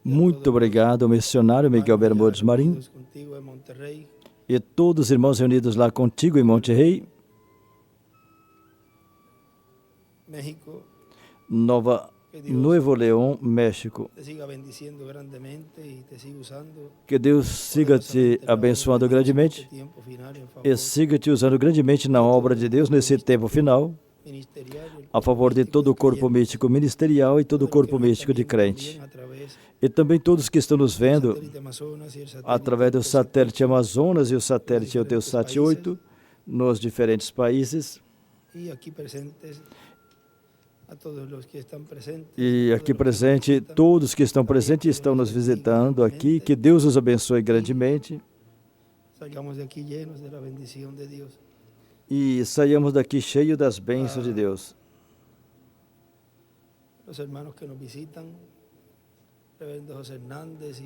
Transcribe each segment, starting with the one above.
Muito obrigado, missionário Miguel Bermudes Marim, e todos os irmãos reunidos lá contigo em Monterrey, Nuevo León, México. Que Deus siga te abençoando grandemente e siga te usando grandemente na obra de Deus nesse tempo final, a favor de todo o corpo místico ministerial e todo o corpo místico de crente. E também todos que estão nos vendo através do satélite Amazonas e o satélite Eutelsat 8 nos diferentes países. E aqui presente, todos que estão presentes e estão nos visitando aqui, que Deus os abençoe grandemente. E saiamos daqui cheio das bênçãos de Deus.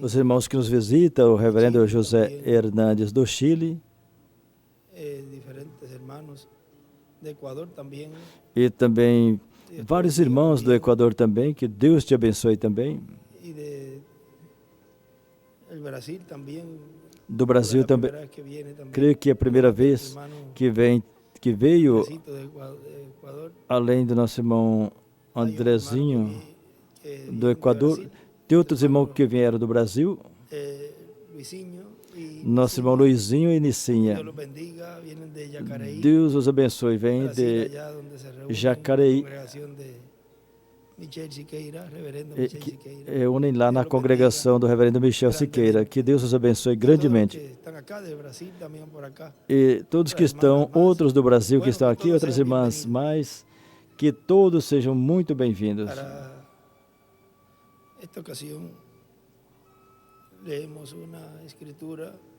Os irmãos que nos visitam, o reverendo José Hernandes do Chile, e também vários irmãos do Equador também, que Deus te abençoe também. Do Brasil também. Creio que é a primeira vez que veio, além do nosso irmão Andrezinho, do Equador, tem outros irmãos que vieram do Brasil. Nosso irmão Luizinho e Nicinha. Deus os abençoe. Vem de Jacareí. Unem lá na congregação do reverendo Michel Siqueira. Que Deus os abençoe grandemente. E todos que estão, outros do Brasil que estão aqui, outras irmãs mais, que todos sejam muito bem-vindos.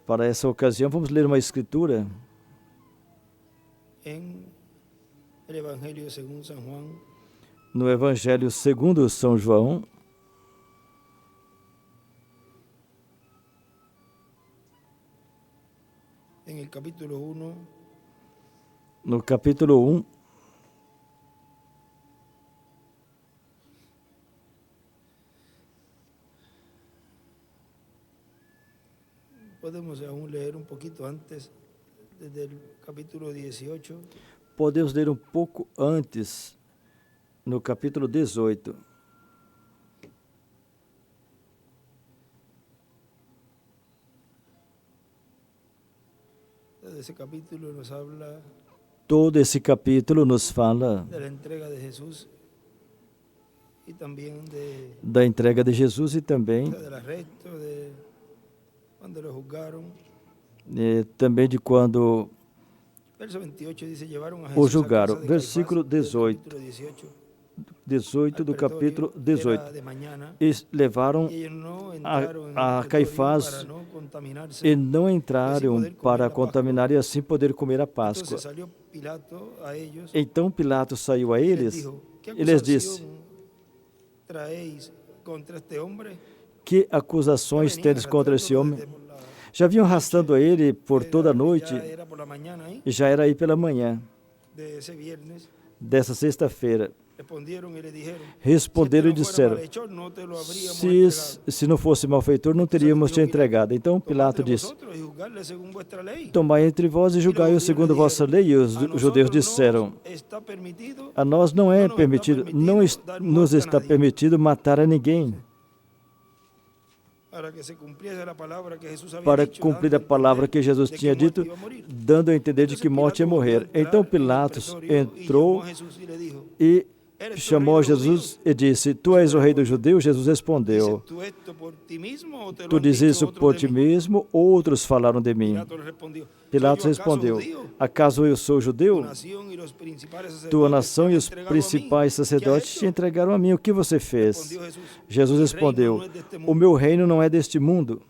Para essa ocasião, vamos ler uma escritura no Evangelho segundo São João, no capítulo 1, podemos aún leer un poquito antes, desde el capítulo 18. Podemos ler um pouco antes, no capítulo 18. Todo esse capítulo nos habla. Todo esse capítulo nos fala da entrega de Jesus e também da entrega de Jesus e também também de quando o julgaram. Versículo 18 do capítulo 18. Eles levaram a Caifás e não entraram para contaminar e assim poder comer a Páscoa. Então Pilatos saiu a eles e lhes disse: que acusações tendes contra esse homem? Já vinham arrastando ele por toda a noite, e já era aí pela manhã dessa sexta-feira. Responderam e disseram: se não fosse malfeitor, não teríamos te entregado. Então Pilatos disse: tomai entre vós e julgai-o segundo vossa lei. E os judeus disseram: a nós não é permitido, não nos está permitido matar a ninguém. Para cumprir a palavra que Jesus tinha dito, dando a entender de que morte ia morrer. Então Pilatos entrou e chamou Jesus e disse: tu és o rei dos judeus? Jesus respondeu: tu dizes isso por ti mesmo, outros falaram de mim. Pilatos respondeu: acaso eu sou judeu? Tua nação e os principais sacerdotes te entregaram a mim. O que você fez? Jesus respondeu: o meu reino não é deste mundo.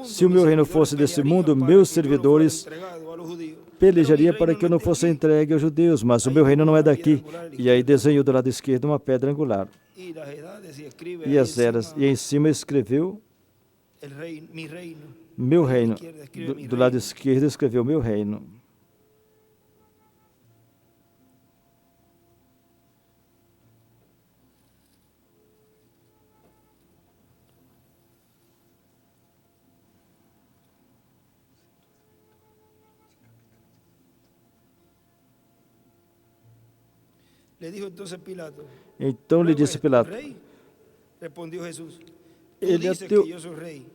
Se o meu reino fosse deste mundo, meus servidores pelejariam para que eu não fosse entregue aos judeus, mas o meu reino não é daqui. E aí desenhou do lado esquerdo uma pedra angular. E as eras, e em cima escreveu meu reino. Do lado esquerdo escreveu meu reino. Le dijo entonces Pilato. Então lhe "Luego disse eres Pilato, rey", respondió Jesús. Tú ele é dices teu, que yo soy rey.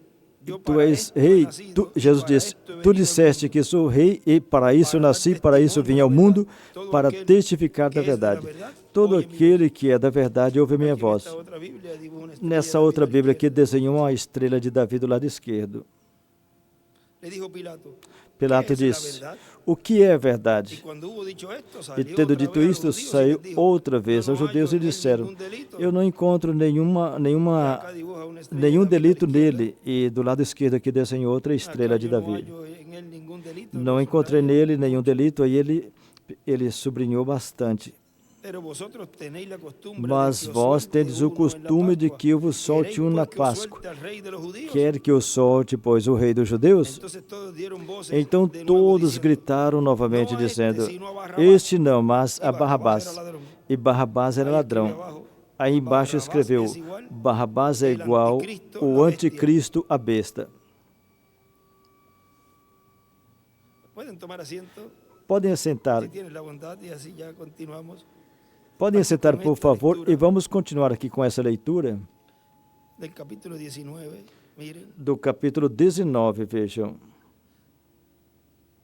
Yo tu para és esto he rei. nacido y Jesus para disse, esto he tu venido al disseste mundo, que sou rei e para isso eu para dar nasci, para isso eu vim ao testimonio de la mundo, verdad. Todo para aquel testificar da que es de la verdade. verdad, Todo oye mi voz. aquele que é da verdade ouve a minha Aquí en esta voz. otra Biblia dibuja una estrella Nessa de David outra a la Bíblia aqui izquierda. desenhou uma estrela de Davi do lado esquerdo. Le dijo Pilato, Pilato ¿qué es la disse, verdad? o que é Y verdade? cuando hubo dicho esto, E salió tendo otra dito vez a los isto, judíos y saiu les dijo, outra yo vez aos no judeus hallo e en él disseram, ningún delito. eu não encontro Y acá dibuja una estrella de nenhum David a la delito izquierda. nele. E do lado esquerdo aqui desenhou outra estrela Acá de yo no Davi. hallo en él ningún delito. Não lo encontrei subrayo nele nenhum mucho. delito, aí ele sublinhou bastante. Pero vosotros tenéis la costumbre Mas de que os vós suelte tendes o uno en la costume de Pascua. que eu vos solte ¿Queréis, na pues, que os Páscoa. suelte al rey de los judíos? Quer que eu solte, pois, o rei dos judeus? Entonces todos dieron voces Então de nuevo todos diciendo, gritaram novamente, "No a este, dizendo, sino a Barrabás". este não, mas Y a Barrabás era Barrabás. ladrón. E Barrabás era Ahí escribe ladrão. abajo, Aí embaixo Barrabás escreveu, es igual Barrabás é el igual anticristo, o la bestia. anticristo, a besta. Pueden tomar asiento, Podem assentar. si tienes la bondad, y así ya continuamos. Podem assentar, por favor, e vamos continuar aqui com essa leitura Del capítulo 19, miren. do capítulo 19, vejam.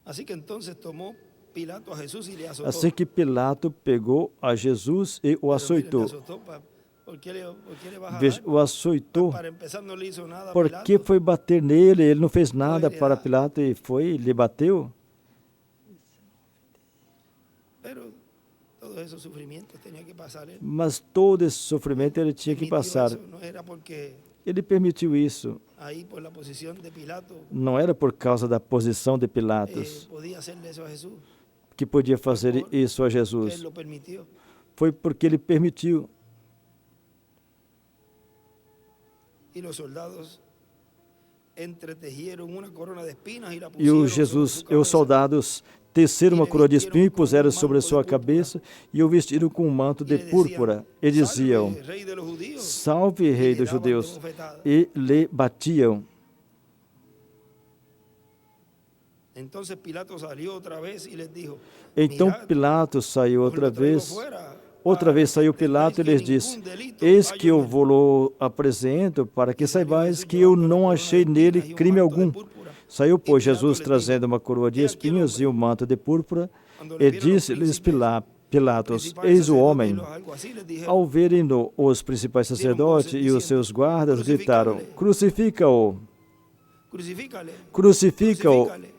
Así que entonces tomó Pilato a Jesús y le azotó. Assim que Pilato pegou a Jesus e o Pero miren, le açoitou. azotó ¿por qué le vas a Veja, dar? o açoitou. Para empezar, no le hizo nada a Porque Pilato. foi bater nele, ele não fez nada para Pilato e foi, lhe bateu. Pero todos esos sufrimientos tenía que pasar él. Mas todo esse sofrimento ele tinha que Permitió passar. eso, no era porque Ele permitiu isso. ahí por la posición de Pilato Não era por causa da posição de Pilatos podía hacerle eso a Jesús, que podia fazer isso a que él Jesus. lo permitió. Foi porque ele permitiu. Y los soldados entretejieron una corona de espinas y la E pusieron o sobre Jesus su e os cabeza. soldados teceram uma coroa de espinho e puseram sobre a sua cabeça e o vestiram com um manto de púrpura. E diziam, "Salve, rey de los judíos", salve, y rei le dos daban judeus. de bofetadas. E lhe batiam. Entonces Pilato salió otra vez y les dijo, Então "Mirad, Pilatos saiu os outra lo traigo vez. fuera, Outra para vez que saiu entendáis Pilato e que lhes ningún disse, delito eis hallo que eu en él". vou apresento para que E saiu saibais Jesus que eu llevando não uma achei corona de nele espinas e crime manto de algum. púrpura. Saiu, pois, E Pilato Jesus lhes trazendo dijo, uma coroa de "He aqui o espinhos homem". e um manto de púrpura, Quando e le vieron los disse-lhes príncipes, Pilatos, principais eis o sacerdotes homem. y los alguaciles dijeron, Ao verem-no, os principais sacerdotes e os seus guardas gritaram, crucifica-o, "Crucifícale, crucifica-o, crucifícale".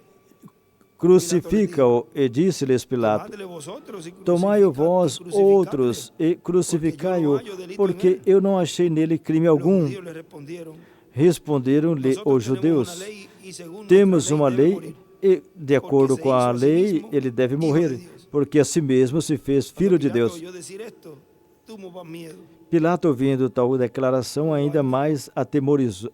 crucifica-o. E disse-lhes Pilato, Tomadle vosotros y tomai-o crucificad- vós y crucificadle, outros e crucificai-o, porque eu não hallo delito porque em ele. eu não achei nele crime Los algum. judíos le respondieron, Responderam-lhe "Nosotros os tenemos judeus, una ley y según temos nuestra uma ley debe lei morir, e, de acordo com a lei, ele deve morrer, porque a si mesmo se fez filho de Cuando Pilato Deus. oyó decir esto, tuvo más miedo. Pilato, ouvindo tal declaração, ainda mais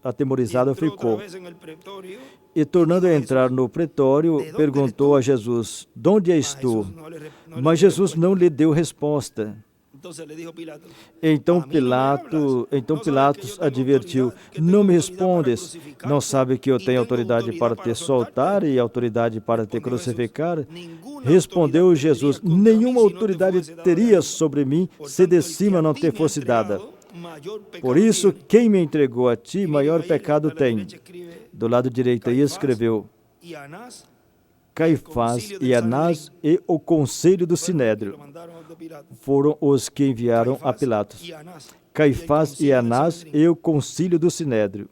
atemorizado Y entró otra ficou. vez en el pretorio, E, tornando a entrar no pretório, "De onde perguntou a eres tu?" Jesus, "De onde és mas tu?" Jesús no le Mas dio Jesus respuesta. não lhe deu resposta. Entonces le dijo Pilato, Então "A mí no me hablas? Pilatos ¿No sabes que yo Pilatos tengo advertiu, autoridad- que tengo não me autoridade para respondes, crucificar-te não sabe que eu e tenho tenho autoridade autoridade para para te soltar soltar-te?" e autoridade para te Respondeu Jesus, crucificar? "Nenhuma Respondeu autoridade Jesus, terías contra mí nenhuma se não te autoridade fosse dada de teria arriba. sobre mim se Portanto, de el que cima a não ti te me ha fosse dada. entregado, mayor pecado Por isso, tiene." quem me entregou a ti, Y maior miren, ahí pecado a la tem. derecha escribe, Do lado direito aí Caifás escreveu y Anás, Caifás concílio e del Anás Sanedrín. e o conselho do fueron los que Sinédrio lo mandaron ante Pilato. foram os que enviaram a Caifás Pilatos. y Anás, Caifás y el e concilio del Anás Sanedrín. e o concílio do Sinédrio.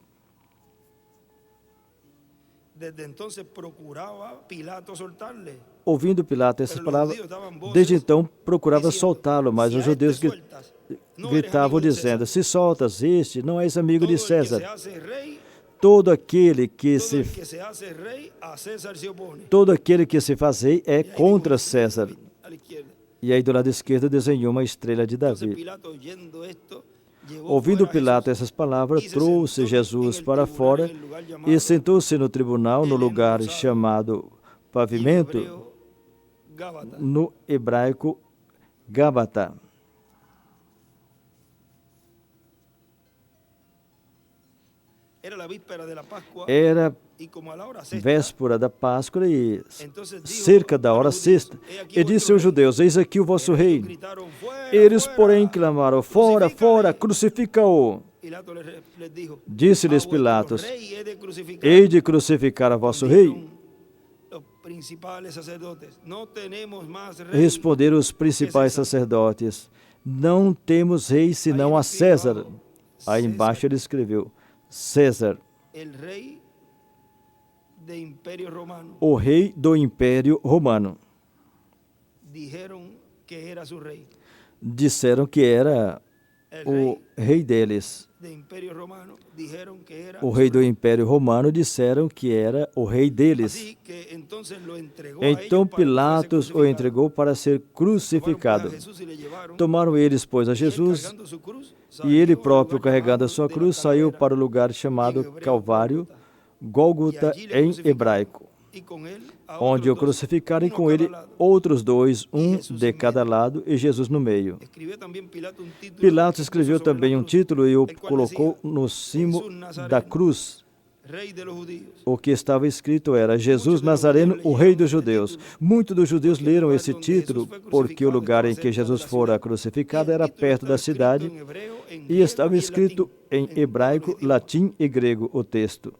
Desde entonces procuraba Pilato soltarle. Ouvindo Pilato essas Pero los palavras, judíos daban voces desde então procurava diciendo, soltá-lo, mas "Si os a este judeus sueltas, no eres gritavam amigo de dizendo, César. se soltas este, não és amigo Todo de el que se César. hace rey, Todo aquele que todo el se que se hace rey, a César se opone." todo aquele que se faz rei é Y ahí contra dibuja una estrella César. de David a la izquierda. E aí do lado esquerdo desenhou uma estrela de Entonces Davi. Pilato, oyendo esto, llevó Ouvindo fuera a Pilato Jesús essas palavras, y se trouxe sentó Jesus en el para tribunal, fora en el lugar llamado e sentou-se no tribunal, no El lugar Enlosado, chamado y en Pavimento, hebreo, Gábata. no hebraico Gábata. Era la la víspera de la Pascua Era y como a la hora sexta, véspera da Páscoa e entonces dijo cerca da a hora los judíos, sexta. "He aquí E vuestro disse aos rey". judeus: Eis aqui o vosso Ellos rei. gritaron, "Fuera, Eles, fuera, porém, clamaram: Fora, fora, crucifica-o. Pilato les dijo, Disse-lhes "A vuestro Pilatos: rey he de crucificar". Hei de crucificar a vosso rei. Respondieron los principales sacerdotes, "No tenemos más rey Responderam os que principais César". sacerdotes: Não temos rei senão a César. Aí embaixo César, ele escreveu: César, el rey de Imperio Romano. o rei do Império Romano. Dijeron que era su rey. Disseram que era El o rey rei deles. de Imperio Romano dijeron que era O su rei do rey. Império Romano disseram que era o rei deles. Así que entonces lo entregó a Então ellos para que fuese Pilatos o crucificado. entregou para ser Tomaron pues a crucificado. Jesús y le llevaron, Tomaram eles, pois, a y él Jesus, cargando su cruz, e ele salió al próprio, lugar carregando a llamado sua de la cruz, saiu Calavera, para o lugar en chamado hebreo Calvário, Gólgota, y Gólgota allí le em crucificaron, hebraico, y con él a onde otros o dos, crucificaram e uno a com cada ele lado. outros dois, E um Jesus de em cada meio. lado e Jesus no meio. Escribió también Pilato un título Pilatos y puso escreveu sobre la também um cruz, título e o el cual colocou decía, no cimo Jesús da Nazareno, cruz. Rei de los judíos. O que estava escrito era Jesus Muitos de los Nazareno, judíos o leyeron rei dos este judeus. título, Muitos dos judeus porque el leram lugar esse donde Jesús título fue porque o crucificado lugar estaba em que cerca de Jesus la fora ciudad. crucificado Y el era título perto estaba da escrito cidade en hebreo, en e griego estava y en escrito latín, em en todos los hebraico, idiomas. latim e grego o texto.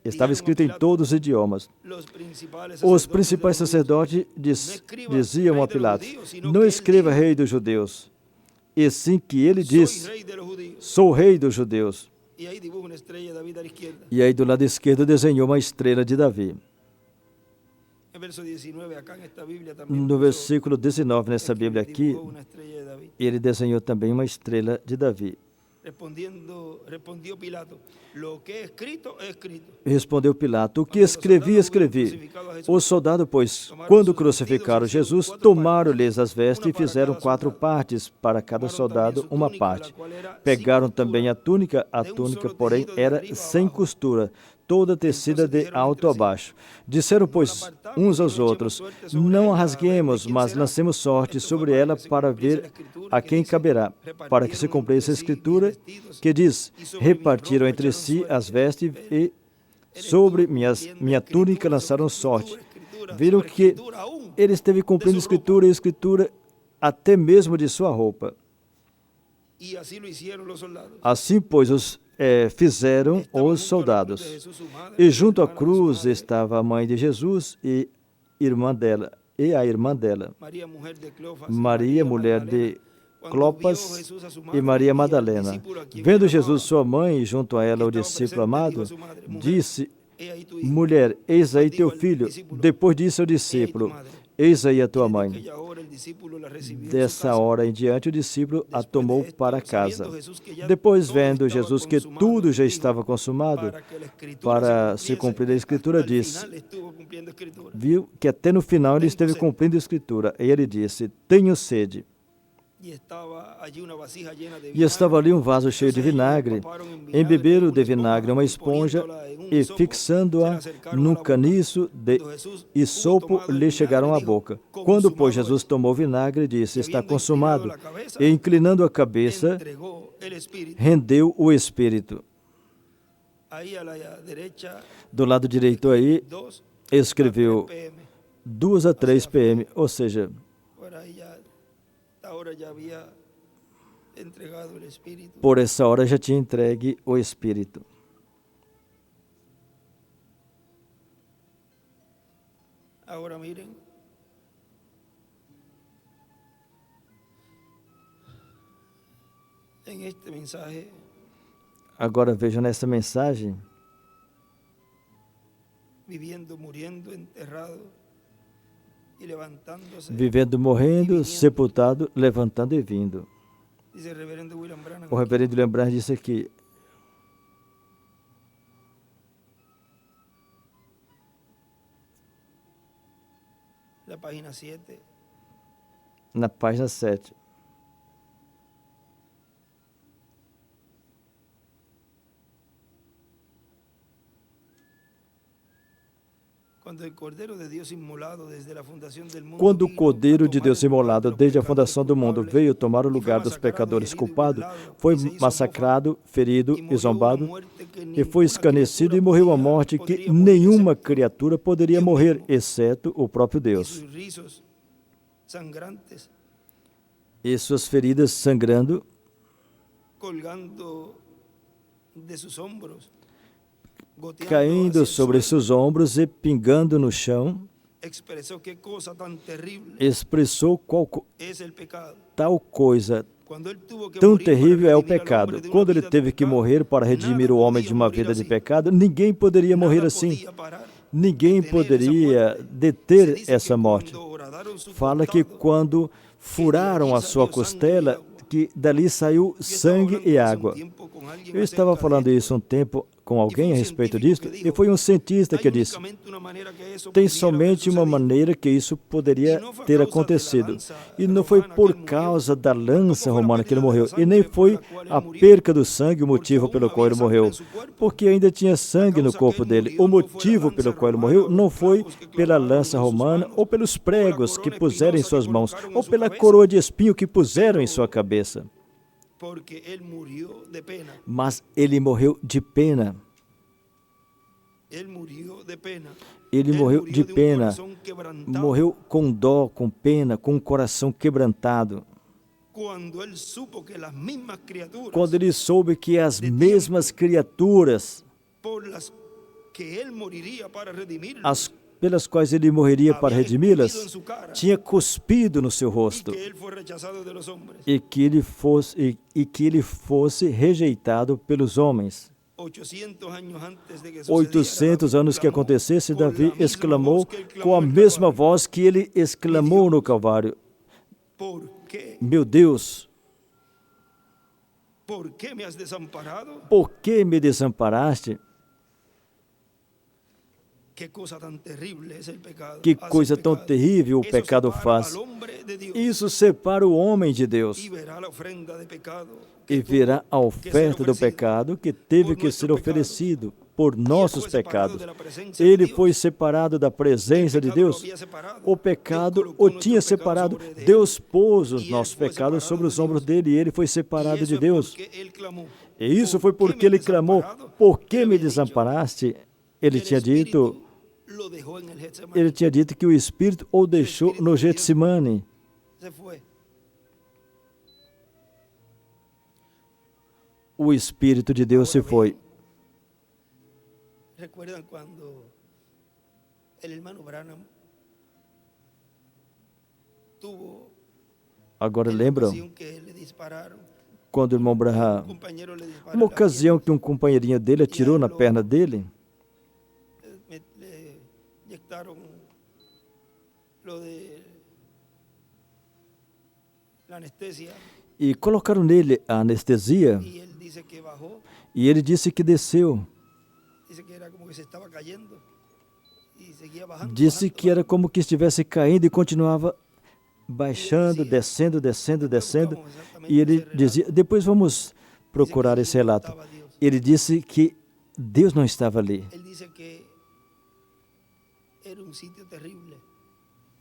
Estava Dijeron a escrito em Pilato, todos os idiomas. los principales Os sacerdotes de principais los judíos, sacerdotes no escriba diziam rey a de los Pilatos: judíos, sino Não que él escreva dijo, rei dos judeus, e sim que ele soy disse: rey de los judíos. Sou rei dos judeus. Y ahí dibuja una estrella de David a la izquierda. E aí do lado esquerdo desenhou uma estrela de Davi. En verso 19, acá en esta Biblia también No puso, versículo 19 nessa Bíblia aqui, dibujó una estrella de David. ele desenhou também uma estrela de Davi. Respondió Pilato, lo que he escrito, he escrito. Respondeu Pilato: O que escrevi, escrevi. Os soldados, pois, quando crucificaram Jesus, tomaram-lhes as vestes e fizeram 4 partes, para cada soldado uma parte. Pegaram também a túnica, porém, era sem costura, toda tecida de alto a baixo. Disseram, pois, uns aos outros: Não a rasguemos, mas lancemos sorte sobre ela para ver a quem caberá, para que se cumprisse a escritura que diz: Repartiram entre si as vestes e sobre minha túnica lançaram sorte. Viram que ele esteve cumprindo a escritura e a escritura até mesmo de sua roupa. Assim, pois, fizeram os soldados. E junto à cruz estava a mãe de Jesus e a irmã dela, Maria, mulher de Clopas, e Maria Madalena. Vendo Jesus sua mãe e junto a ela o discípulo amado, disse: Mulher, eis aí teu filho. Depois disse ao discípulo: Eis aí a tua mãe. Dessa hora em diante, o discípulo a tomou para casa. Depois, vendo Jesus que tudo já estava consumado, para se cumprir a Escritura, disse: Viu que até no final ele esteve cumprindo a Escritura. E ele disse: Tenho sede. E estava ali um vaso cheio de vinagre. Embeberam de vinagre uma esponja e, fixando-a num caniço de isopo, lhe chegaram à boca. Quando, pois, Jesus tomou o vinagre, disse: Está consumado. E, inclinando a cabeça, rendeu o Espírito. Do lado direito aí, escreveu 2 a 3 p.m., ou seja, por essa hora já tinha entregue o Espírito. Agora miren, en este mensaje, agora vejam nessa mensagem, vivendo, muriendo, enterrado e levantando-se, vivendo, morrendo, sepultado, levantando e vindo. Diz o reverendo William Branham, O reverendo William Branham disse aqui, na página 7, na página 7. Quando o Cordeiro de Deus imolado desde a fundação do mundo veio tomar o lugar dos pecadores culpados, foi massacrado, ferido e zombado, e foi escarnecido e morreu a morte que nenhuma criatura poderia morrer, exceto o próprio Deus. E suas feridas sangrando, caindo sobre seus ombros e pingando no chão, expressou tal coisa tão terrível é o pecado. Quando ele teve que morrer para redimir o homem de uma vida de pecado, ninguém poderia morrer assim. Ninguém poderia deter essa morte. Fala que quando furaram a sua costela, que dali saiu sangue e água. Eu estava falando isso um tempo com alguém a respeito disso, e foi um cientista que disse: tem somente uma maneira que isso poderia ter acontecido. E não foi por causa da lança romana que ele morreu, e nem foi a perca do sangue o motivo pelo qual ele morreu, porque ainda tinha sangue no corpo dele. O motivo pelo qual ele morreu não foi pela lança romana, ou pelos pregos que puseram em suas mãos, ou pela coroa de espinho que puseram em sua cabeça. Mas ele morreu de pena. Ele morreu de pena. Morreu com dó, com pena, com o coração quebrantado. Quando ele soube que as mesmas criaturas pelas quais ele morreria para redimi-las, tinha cuspido no seu rosto, e que ele fosse rejeitado pelos homens. 800 anos que acontecesse, Davi exclamou com a mesma voz que ele exclamou no Calvário: meu Deus, por que me desamparaste? Que coisa tão terrível o pecado faz. Isso separa o homem de Deus e verá a oferta do pecado que teve que ser oferecido por nossos pecados. Ele foi separado da presença de Deus. O pecado o tinha separado. Deus pôs os nossos pecados sobre os ombros dele e ele foi separado de Deus. E isso foi porque ele clamou: por que me desamparaste? Ele tinha dito que o Espírito o deixou no Getsemane. O Espírito de Deus se foi. Agora lembram quando o irmão Branham, uma ocasião que um companheirinho dele atirou na perna dele, e colocaram nele a anestesia, e ele disse que desceu. Disse que era como que estivesse caindo e continuava baixando, descendo, descendo, descendo. E ele dizia, depois vamos procurar esse relato. Ele disse que Deus não estava ali.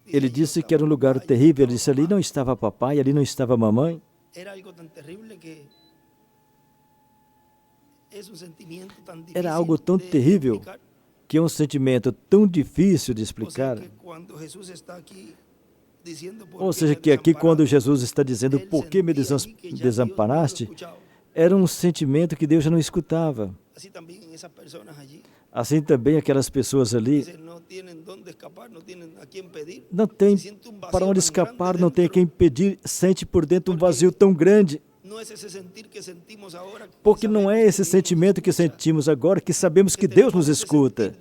Ele disse que era um lugar terrível. Ele disse, ali não estava papai, ali não estava mamãe. Era algo tão terrível que é um sentimento tão difícil de explicar. Ou seja, que aqui quando Jesus está dizendo, por que me desamparaste, era um sentimento que Deus já não escutava. Assim também aquelas pessoas ali não tem para onde escapar, não tem a quem pedir, sente por dentro um vazio tão grande. Porque não é esse sentimento que sentimos agora, que sabemos que Deus nos escuta,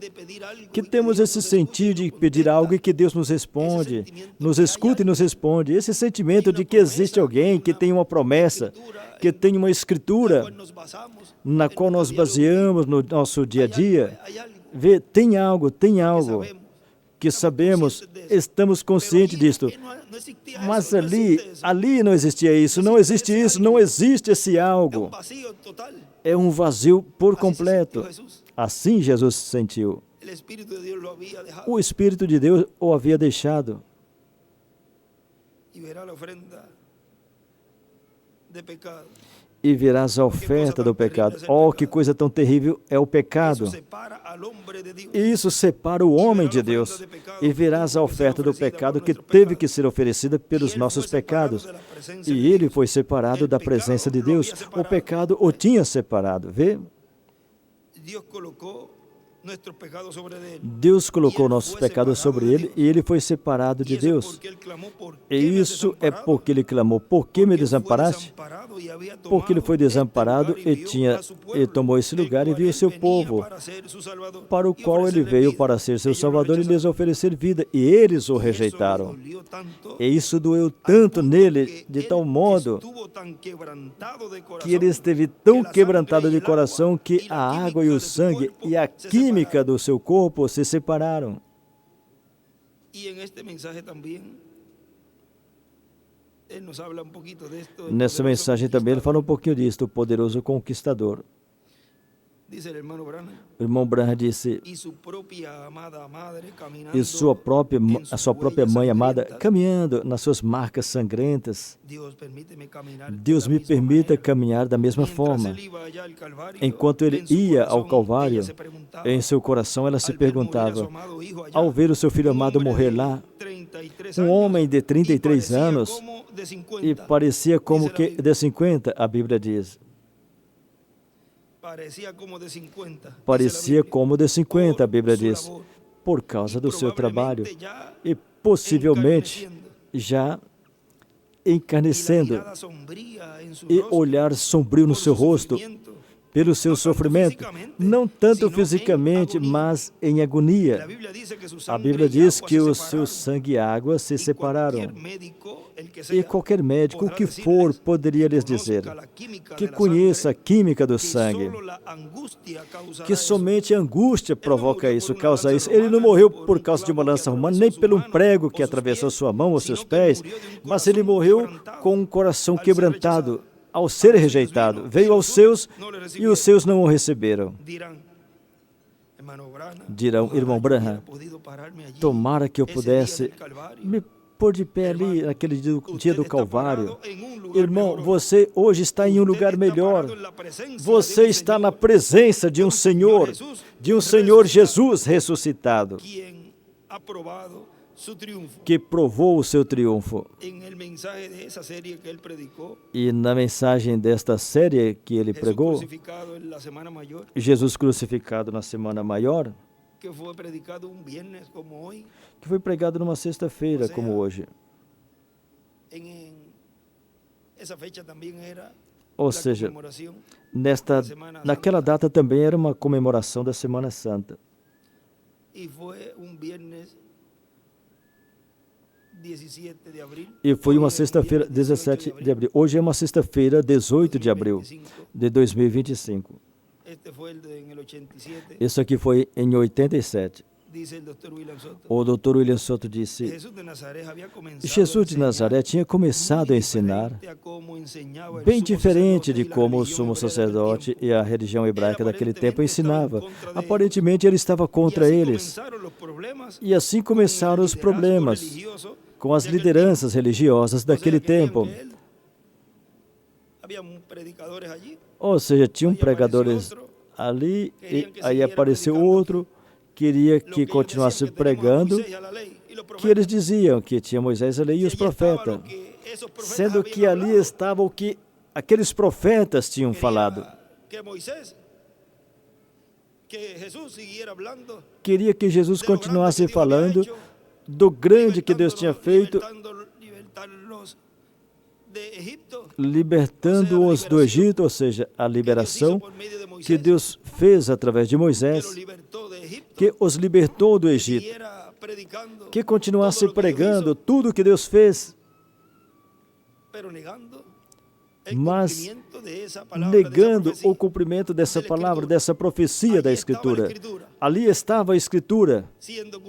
que temos esse sentido de pedir algo e que Deus nos responde, nos escuta e nos responde. Esse sentimento de que existe alguém que tem uma promessa, que tem uma escritura na qual nós baseamos no nosso dia a dia. Vê, tem algo que sabemos, estamos conscientes disto. Mas ali não existia isso, não existe isso, não existe esse algo. É um vazio por completo. Assim Jesus se sentiu. el Espíritu de Dios lo había dejado. O Espírito de Deus o havia deixado. Y verá la ofrenda de pecado. E verás a oferta do pecado. Oh, que coisa tão terrível é o pecado. Eso separa al hombre de Dios. Isso separa o homem de Deus. E verás a oferta do pecado que teve que ser oferecida pelos nossos pecados. E ele foi separado da presença de Deus. O pecado o tinha separado. Vê? Dios colocó nuestros pecados sobre él. Deus colocou nossos pecados sobre ele e ele foi separado de Deus. E isso é porque ele clamou: por que me desamparaste? Porque ele foi desamparado e tomou esse lugar e viu seu povo, para o qual ele veio para ser seu Salvador e lhes oferecer vida, e eles o rejeitaram. E isso doeu tanto nele, de tal modo que ele esteve tão quebrantado de coração que a água e o sangue e a química do seu corpo se separaram. Nessa mensagem também ele fala um pouquinho disso, o poderoso conquistador. O irmão Branham disse, e a sua própria mãe amada caminhando nas suas marcas sangrentas. Deus me permita caminhar da mesma forma. Enquanto ele ia ao Calvário, em seu coração ela se perguntava, ao ver o seu filho amado morrer lá, um homem de 33 anos, e parecia como que de 50, a Bíblia diz. Parecia como de 50, a Bíblia diz, por causa do seu trabalho e possivelmente já encarnecendo e olhar sombrio no seu rosto pelo seu sofrimento, não tanto fisicamente, mas em agonia. A Bíblia diz que o seu sangue e água se separaram. E qualquer médico, o que for, poderia lhes dizer que conheça a química do sangue, que somente a angústia provoca isso, causa isso. Ele não morreu por causa de uma lança romana, nem pelo um prego que atravessou sua mão ou seus pés, mas ele morreu com um coração quebrantado. Ao ser rejeitado, veio aos seus e os seus não o receberam. Dirão, irmão Branham, tomara que eu pudesse me pôr de pé ali naquele dia do Calvário. Irmão, você hoje está em um lugar melhor. Você está na presença de um Senhor Jesus ressuscitado, que provou o seu triunfo. E na mensagem desta série que ele pregou, Jesus crucificado na Semana Maior, que foi pregado numa sexta-feira como hoje. Ou seja, naquela data também era uma comemoração da Semana Santa. E foi uma sexta-feira, 17 de abril. Hoje é uma sexta-feira, 18 de abril de 2025. Isso aqui foi em 87. O Dr. William Soto disse, Jesus de Nazaré tinha começado a ensinar bem diferente de como o sumo sacerdote e a religião hebraica daquele tempo ensinava. Aparentemente ele estava contra eles. E assim começaram os problemas com as lideranças religiosas daquele tempo. Ou seja, tinham pregadores ali, e aí apareceu outro, queria que continuasse pregando, que eles diziam que tinha Moisés, a lei e os profetas, sendo que ali estava o que aqueles profetas tinham falado. Queria que Jesus continuasse falando do grande que Deus tinha feito, libertando-os do Egito, ou seja, a liberação que Deus fez através de Moisés, que os libertou do Egito, que continuasse pregando tudo o que Deus fez, mas negando o cumprimento dessa palavra, dessa profecia da Escritura. Ali estava a Escritura sendo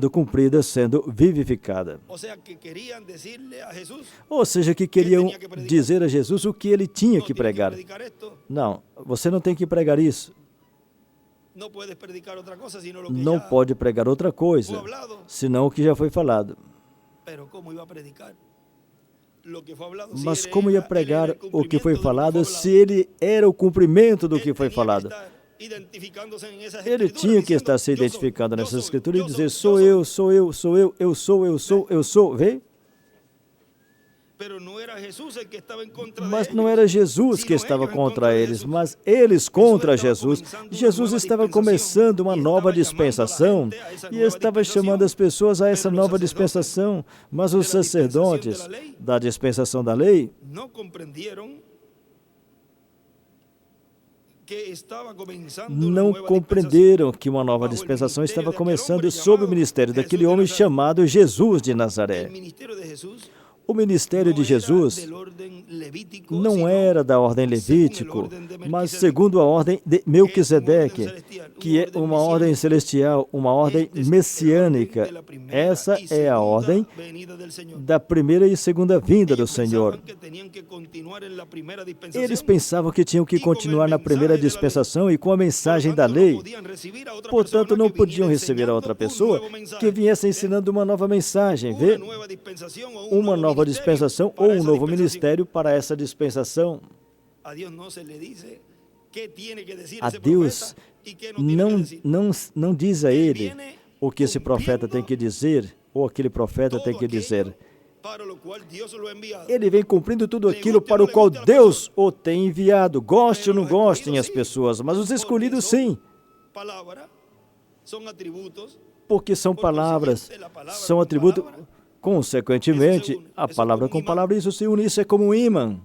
cumprida, sendo vivificada. Ou seja, que queriam dizer a Jesus o que ele tinha que pregar. Não, você não tem que pregar isso. no puedes predicar otra cosa, sino lo que não ya pode pregar outra coisa, fue hablado. senão o que já foi falado. Pero ¿cómo iba a predicar? Lo que fue hablado, si Mas era- como ia él era pregar el o que foi cumplimiento de lo falado fue se hablado? ele era o cumprimento do Él que foi tenía que falado? estar identificándose en esas Ele escrituras, tinha que diciendo, estar se "Yo soy, identificando yo nessas soy, escrituras e yo dizer, soy, sou yo eu, soy". sou eu, sou eu, eu sou, eu sou, eu sou. Vê? Pero no era Jesús el que estaba en contra Mas de não ellos, era Jesus que sino estava ellos en contra de eles, Jesús. mas eles contra estava Jesus. começando uma Jesus nova estava dispensação começando uma e nova estava chamando a dispensação gente a essa e nova estava dispensação. chamando as pessoas a essa Pero os nova sacerdotes dispensação. Mas de os la dispensação sacerdotes de la lei da dispensação da lei no comprendieron que estava começando uma não nova compreenderam que uma nova bajo el dispensação ministerio estava de aquel começando hombre sob o llamado ministério Jesús daquele de homem Nazaret. chamado Jesus de El Nazaré. ministerio de Jesús O ministério de no era Jesus del orden levítico, não sino era da ordem según el levítico, orden de mas Melquisedeque, segundo a ordem de Melquisedeque, que é uma ordem celestial, uma ordem Este es el messiânica. orden de la primera Essa y é a segunda ordem venida del Señor. da primeira e segunda vinda do Ellos Senhor. pensaban que tenían que continuar en la primera dispensación, Eles pensavam que tinham que continuar na primeira dispensação e com a mensagem da lei. Portanto, não podiam receber a outra pessoa que viesse ensinando uma nova mensagem, vê? Uma nova dispensação ou um novo ministério para essa dispensação. A Deus não se lhe diz que tiene que decir A esse Deus profeta e que não tiene que não, decir. não diz a ele o que esse profeta tem que dizer ou aquele profeta tem que dizer. Para lo cual Dios lo ha enviado. Ele vem cumprindo tudo aquilo para o qual Deus o tem enviado. Goste ou não gostem as pessoas, mas os escolhidos sim, Palabra, são atributos. porque são palavras, são atributos. Consequentemente, a palavra com palavra, isso se une, isso é como um ímã.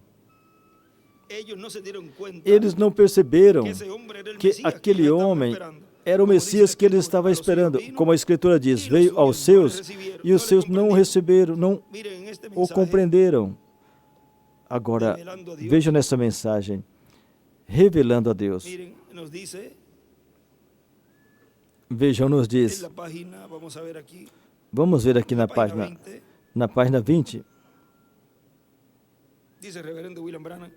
Ellos não se dieron cuenta Eles não perceberam que esse homem era el que Mesías aquele que estavam homem esperando. era o Como Messias dice que ele a estava los esperando. suyos vino, Como a Escritura diz, e veio os aos suyos não seus receberam, e os não lhe seus não compreenderam. receberam, não Miren, este o mensaje, compreenderam. Agora, revelando a Deus. vejam nessa mensagem, revelando a Deus. Miren, nos dice Vejam, nos en diz, la página, vamos a ver aquí, vamos ver aqui la na página 20, dice el reverendo William Branham.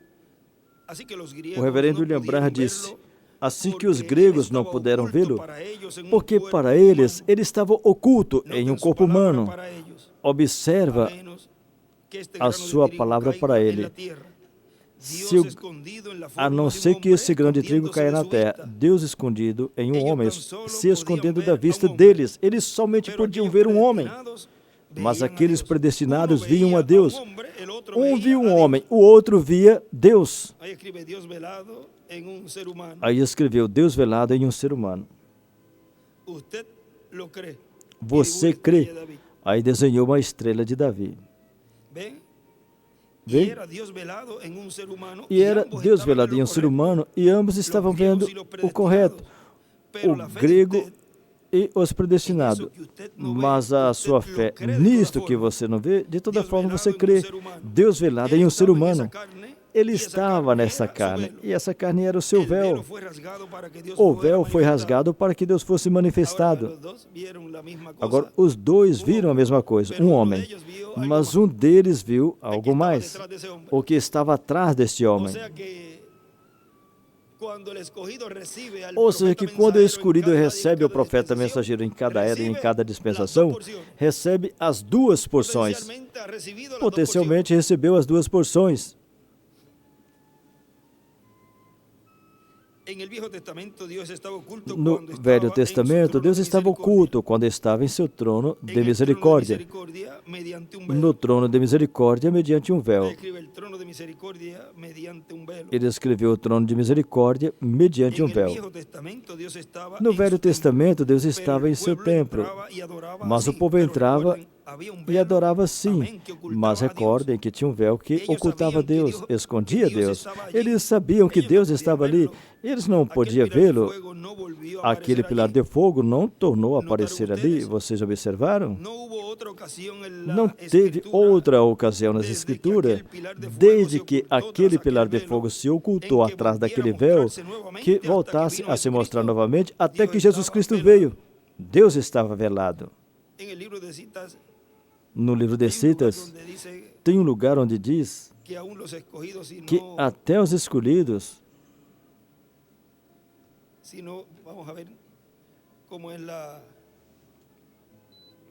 Así que los griegos o reverendo no William Branham pudieron disse, verlo, assim que porque os ele gregos não estava puderam oculto vê-lo, para ellos en um porque cuerpo para eles humano. ele estava oculto No em tem um su corpo palabra humano. para ellos, Observa a menos que este a grano de sua trigo palavra caiga para en ele. la tierra. Se Dios o- escondido en la A forma não de um ser que hombre, esse grão de trigo escondiéndose caia de na su terra, vista. Deus escondido em um Ellos homem, tan solo se podiam escondendo ver da a vista hombre. deles. Eles somente Pero podiam aquellos ver um homem, predestinados mas veían a aqueles Deus. predestinados Uno viam veía a Deus. hombre, el otro Um veía viu um a Deus. homem, o outro via Deus. Ahí escribe Dios velado en un ser humano. Aí escreveu Deus velado em um ser humano. Usted lo cree. Você Y dibuja crê? a estrella de David. Aí desenhou uma estrela de Davi. ¿Ven? Ven. Y era Dios velado en un ser humano. E era ambos Deus estaban velado en em lo um ser correcto. humano e ambos estavam Los griegos vendo y los o predestinados. correto, Pero o la fe de grego usted e os predestinados. Mas a sua fé nisto que você não vê, de toda forma você crê. Deus velado em um ser humano. Ele estava nessa carne, e essa carne era o seu véu. O véu foi rasgado para que Deus fosse manifestado. Agora, os dois viram a mesma coisa, um homem. Mas um deles viu algo mais, o que estava atrás deste homem. Ou seja, que quando o escolhido recebe o profeta mensageiro em cada era e em cada dispensação, recebe as duas porções. Potencialmente recebeu as duas porções. No Velho Testamento, Deus estava oculto quando estava em seu trono de misericórdia. No trono de misericórdia, mediante um véu. Ele escreveu o trono de misericórdia mediante um véu. No Velho Testamento, Deus estava em seu templo, mas o povo entrava e adorava sim. Mas recordem que tinha um véu que ocultava Deus, escondia Deus. Eles sabiam que Deus estava ali. Eles não podiam vê-lo. Aquele pilar de fogo não tornou a aparecer ali. Vocês observaram? Não teve outra ocasião nas Escrituras, desde que aquele pilar de fogo se ocultou atrás daquele véu, que voltasse a se mostrar novamente até que Jesus Cristo veio. Deus estava velado. No livro de Citas, tem um lugar onde diz que até os escolhidos si no, vamos a ver cómo es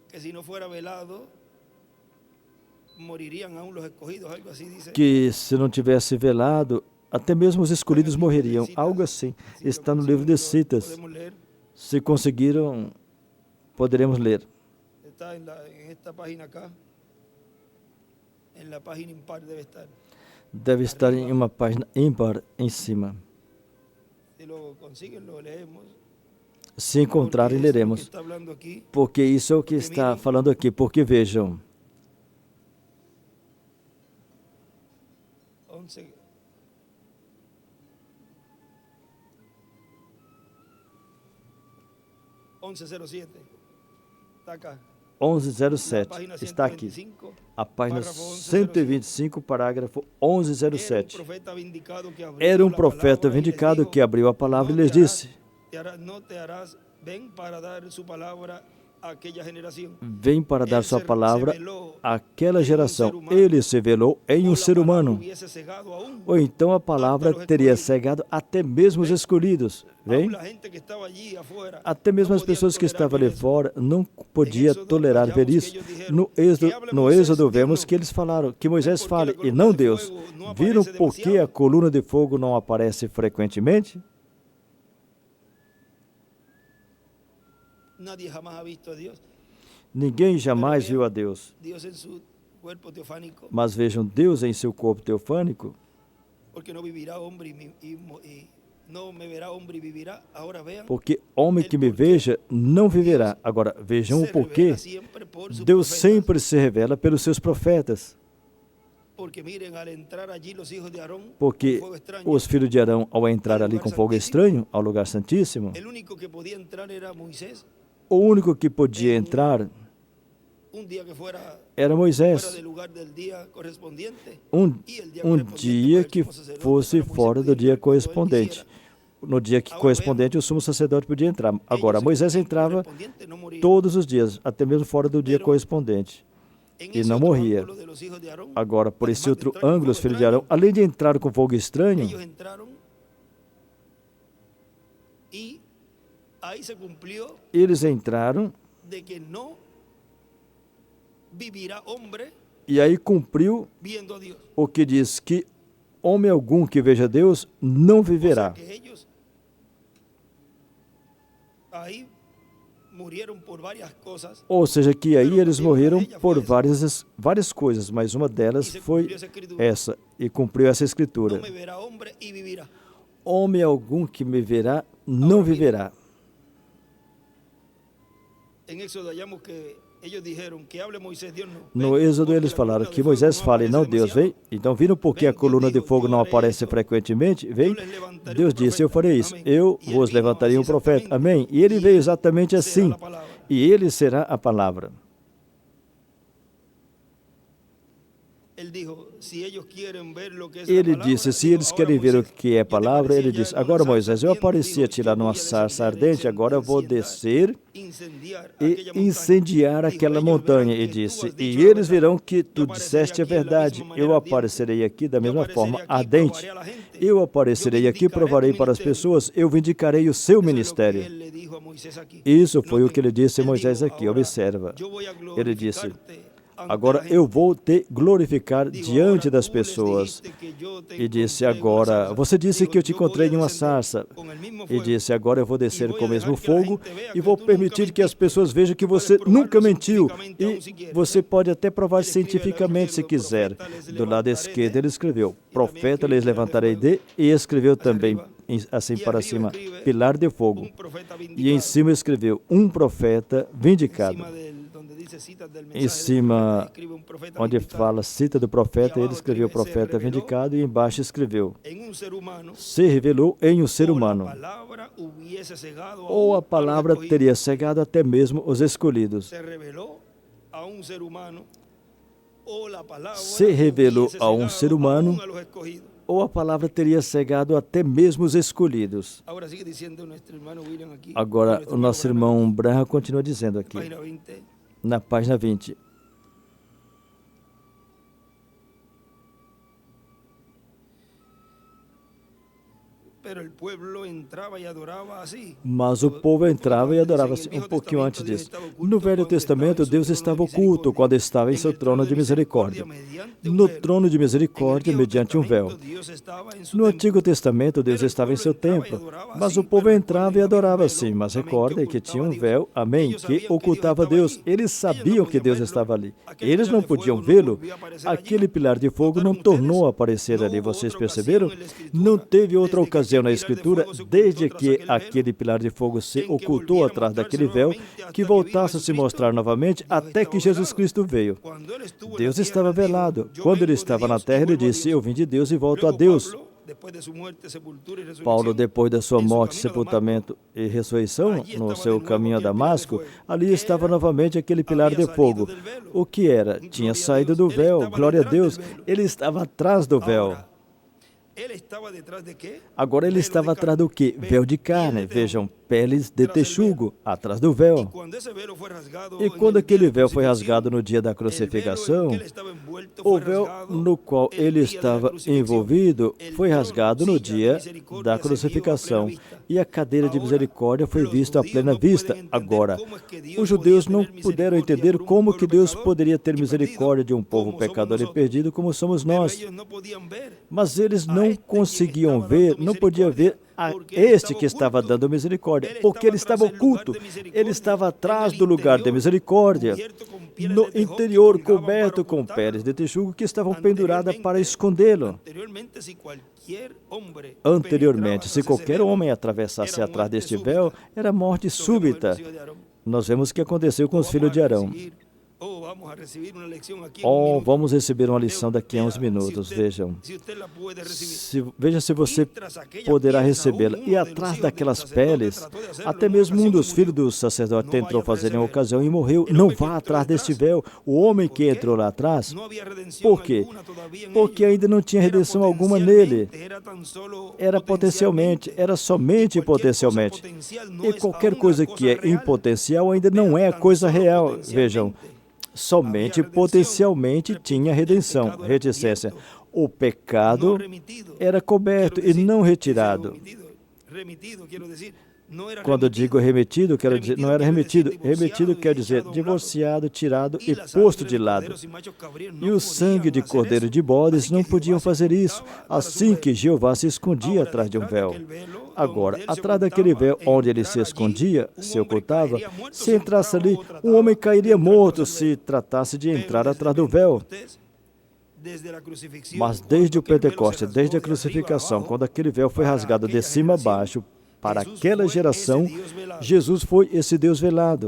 que si no fuera velado, morirían aún los escogidos, algo así dice. Que se não tivesse velado, até mesmo os escolhidos morreriam. Algo assim. Está no livro de Citas. Podemos leer. Se conseguiram, poderemos ler. Está en esta página acá. En la página impar debe estar. Deve estar em uma página ímpar em cima. Si lo consiguen, lo leemos. Se encontrarem, leremos. Porque isso é o que está falando aqui. Porque vejam. 1107. Está acá. 1107. Está aqui. A página 125, parágrafo 1107. Era um profeta vindicado que abriu a palavra e lhes disse: vem para dar sua palavra àquela geração. Ele se velou em um ser humano. Ou então a palavra teria cegado até mesmo os escolhidos. Vem? Até mesmo as pessoas que estavam ali fora não podiam tolerar ver isso. No Êxodo vemos que eles falaram, que Moisés fale, e não Deus. Viram por que a coluna de fogo não aparece frequentemente? Ninguém jamais viu a Deus. Mas vejam Deus em seu corpo teofânico. Porque homem que me veja não viverá. Agora, vejam o porquê. Deus sempre se revela pelos seus profetas. Porque os filhos de Arão, ao entrar ali com fogo estranho, ao lugar santíssimo, o único que podia entrar era Moisés. Um dia que fosse fora do dia correspondente. No dia que correspondente, o sumo sacerdote podia entrar. Agora, Moisés entrava todos os dias, até mesmo fora do dia correspondente. E não morria. Agora, por esse outro ângulo, os filhos de Arão, além de entrar com fogo estranho, eles entraram e aí cumpriu o que diz que homem algum que veja Deus não viverá. Ou seja, que aí eles morreram por várias coisas, mas uma delas foi essa, e cumpriu essa escritura. Homem algum que me verá não viverá. No Êxodo eles falaram que Moisés fala e não Deus, vem? Então viram por que a coluna de fogo não aparece frequentemente? Vem? Deus disse, eu farei isso. Eu vos levantarei um profeta. Amém? E ele veio exatamente assim. E ele será a palavra. Ele disse, se eles querem ver o que é palavra, ele disse, agora Moisés, eu apareci a tirar numa sarça ardente, agora eu vou descer e incendiar aquela montanha. E disse, e eles verão que tu disseste a verdade, eu aparecerei aqui da mesma forma ardente. Eu aparecerei aqui, provarei para as pessoas, eu vindicarei o seu ministério. Isso foi o que ele disse a Moisés aqui, observa. Ele disse, agora eu vou te glorificar diante das pessoas. E disse, agora, você disse que eu te encontrei em uma sarça. E disse, agora eu vou descer com o mesmo fogo e vou permitir que as pessoas vejam que você nunca mentiu. E você pode até provar cientificamente se quiser. Do lado esquerdo ele escreveu, profeta lhes levantarei de, e escreveu também, assim para cima, pilar de fogo. E em cima escreveu, um profeta vindicado. Em cima, onde fala cita do profeta, ele escreveu profeta vindicado e embaixo escreveu, se revelou em um ser humano. Ou a palavra teria cegado até mesmo os escolhidos. Se revelou a um ser humano, ou a palavra teria cegado até mesmo os escolhidos. Agora, o nosso irmão Branham continua dizendo aqui, na página 20. Mas o povo entrava e adorava assim. Um pouquinho antes disso. No Velho Testamento, Deus estava oculto quando estava em seu trono de misericórdia. No trono de misericórdia, mediante um véu. No Antigo Testamento, Deus estava em seu templo, mas o povo entrava e adorava assim. Mas recordem que tinha um véu, amém, que ocultava Deus. Eles sabiam que Deus estava ali. Eles não podiam vê-lo. Aquele pilar de fogo não tornou a aparecer ali. Vocês perceberam? Não teve outra ocasião na Escritura, desde que aquele pilar de fogo se ocultou atrás daquele véu, que voltasse a se mostrar novamente até que Jesus Cristo veio. Deus estava velado. Quando ele estava na terra, ele disse: eu vim de Deus e volto a Deus. Paulo, depois da sua morte, sepultamento e ressurreição, no seu caminho a Damasco, ali estava novamente aquele pilar de fogo. O que era? Tinha saído do véu. Glória a Deus. Ele estava atrás do véu. Agora ele estava atrás do quê? Véu de carne. Vejam, peles de texugo, atrás do véu. E quando aquele véu foi rasgado no dia da crucificação, o véu no qual ele estava envolvido foi rasgado no dia da crucificação. E a cadeira de misericórdia foi vista à plena vista. Agora, os judeus não puderam entender como que Deus poderia ter misericórdia de um povo pecador e perdido como somos nós. Mas eles não conseguiam ver, não podiam ver a este que estava dando misericórdia, porque ele estava oculto, ele estava atrás do lugar de misericórdia, no interior coberto com peles de texugo que estavam penduradas para escondê-lo. Anteriormente, se qualquer homem atravessasse atrás deste véu, era morte súbita. Nós vemos o que aconteceu com os filhos de Arão. Vamos receber uma lição daqui a uns minutos, vejam. Veja se você poderá recebê-la. E atrás daquelas peles, até mesmo um dos filhos do sacerdote tentou fazer em uma ocasião e morreu. Não vá atrás deste véu. O homem que entrou lá atrás, por quê? Porque ainda não tinha redenção alguma nele. Era potencialmente, era somente potencialmente. E qualquer coisa que é impotencial ainda não é coisa real. Vejam. Somente potencialmente tinha redenção, reticência. O pecado era coberto e não retirado. Quando digo remetido, quero dizer, não era remetido. Remetido quer dizer divorciado, tirado e posto de lado. E o sangue de cordeiro de bodes não podiam fazer isso, assim que Jeová se escondia atrás de um véu. Agora, atrás daquele véu onde ele se escondia, se ocultava, se entrasse ali, o homem cairia morto se tratasse de entrar atrás do véu. Mas desde o Pentecostes, desde a crucificação, quando aquele véu foi rasgado de cima a baixo, para aquela geração, Jesus foi esse Deus velado.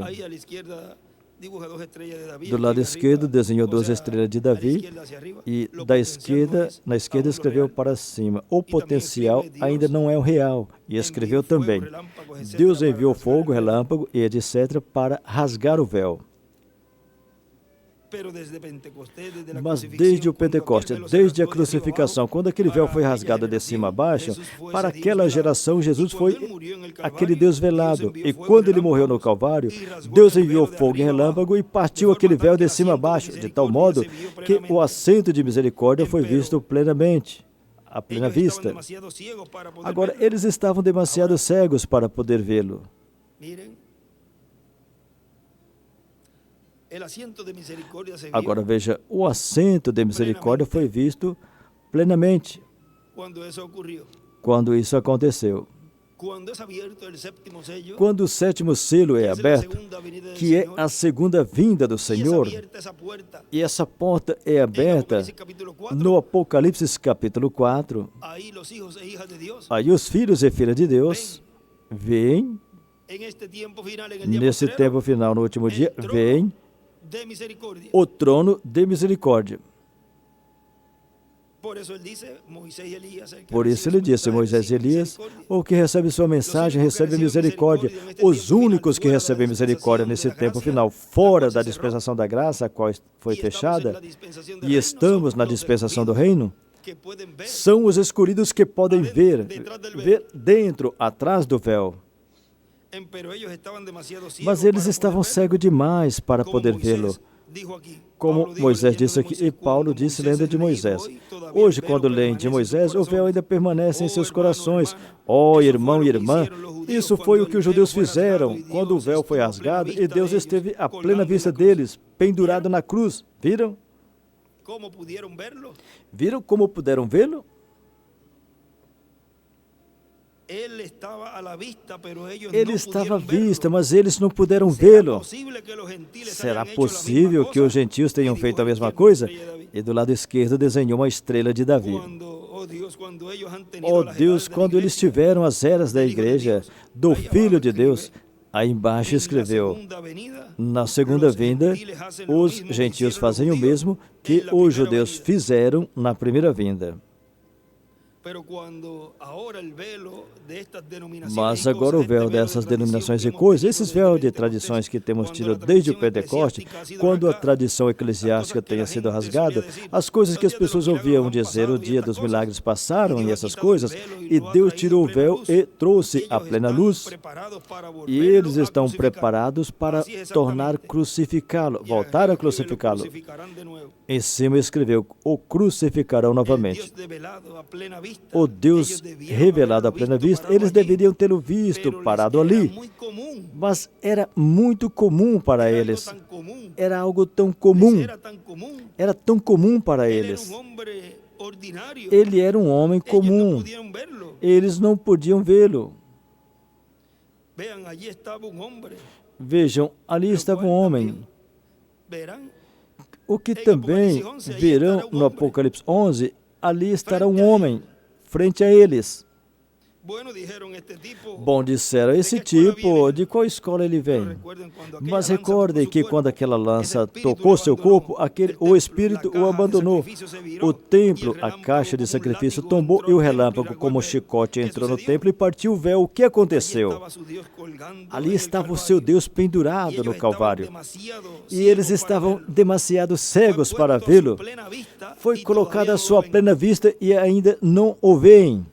Do lado esquerdo desenhou 2 estrelas de Davi e na esquerda escreveu para cima. O potencial ainda não é o real. E escreveu também: Deus enviou fogo, relâmpago e etc. para rasgar o véu. Mas desde o Pentecostes, desde a crucificação, quando aquele véu foi rasgado de cima a baixo, para aquela geração, Jesus foi aquele Deus velado. E quando ele morreu no Calvário, Deus enviou fogo e relâmpago e partiu aquele véu de cima a baixo, de tal modo que o assento de misericórdia foi visto plenamente, à plena vista. Agora, eles estavam demasiado cegos para poder vê-lo. Agora veja, o assento de misericórdia foi visto plenamente quando isso aconteceu. Quando o 7º selo é aberto, que é a segunda vinda do Senhor, e essa porta é aberta no Apocalipse capítulo 4, aí os filhos e filhas de Deus veem, nesse tempo final, no último dia, veem o trono de misericórdia. Por isso ele disse, Moisés e Elias, o que recebe sua mensagem recebe misericórdia. Os únicos que recebem misericórdia nesse tempo final, fora da dispensação da graça, a qual foi fechada, e estamos na dispensação do reino, são os escolhidos que podem ver dentro, atrás do véu. Mas eles estavam cegos demais para poder vê-lo. Como Moisés disse aqui, e Paulo disse lendo de Moisés. Hoje, quando leem de Moisés, o véu ainda permanece em seus corações. Oh, irmão e irmã, isso foi o que os judeus fizeram quando o véu foi rasgado e Deus esteve à plena vista deles, pendurado na cruz. Viram? Viram como puderam vê-lo? Ele estava à vista, mas eles não puderam vê-lo. Será possível que os gentios tenham feito a mesma coisa? E do lado esquerdo desenhou uma estrela de Davi. Oh Deus, quando eles tiveram as eras da igreja, do Filho de Deus, aí embaixo escreveu, na segunda vinda, os gentios fazem o mesmo que os judeus fizeram na primeira vinda. Mas agora o véu dessas denominações e coisas, esses véus de tradições que temos tido desde o Pentecoste, quando a tradição eclesiástica tenha sido rasgada, as coisas que as pessoas ouviam dizer, o dia dos milagres passaram e essas coisas, e Deus tirou o véu e trouxe a plena luz. E eles estão preparados para tornar crucificá-lo, voltar a crucificá-lo. Em cima escreveu, o crucificarão novamente. O Deus revelado à plena vista, eles deveriam tê-lo visto parado ali, mas era muito comum para eles. Era algo tão comum. Era tão comum para eles. Ele era um homem comum. Eles não podiam vê-lo. Vejam, ali estava um homem. O que também verão no Apocalipse 11, ali estará um homem frente a eles. Bom, disseram, esse tipo, de qual escola ele vem? Mas recordem que quando aquela lança tocou seu corpo, o Espírito o abandonou. O templo, a caixa de sacrifício, tombou e o relâmpago, como chicote, entrou no templo e partiu o véu. O que aconteceu? Ali estava o seu Deus pendurado no Calvário. E eles estavam demasiado cegos para vê-lo. Foi colocado à sua plena vista e ainda não o veem.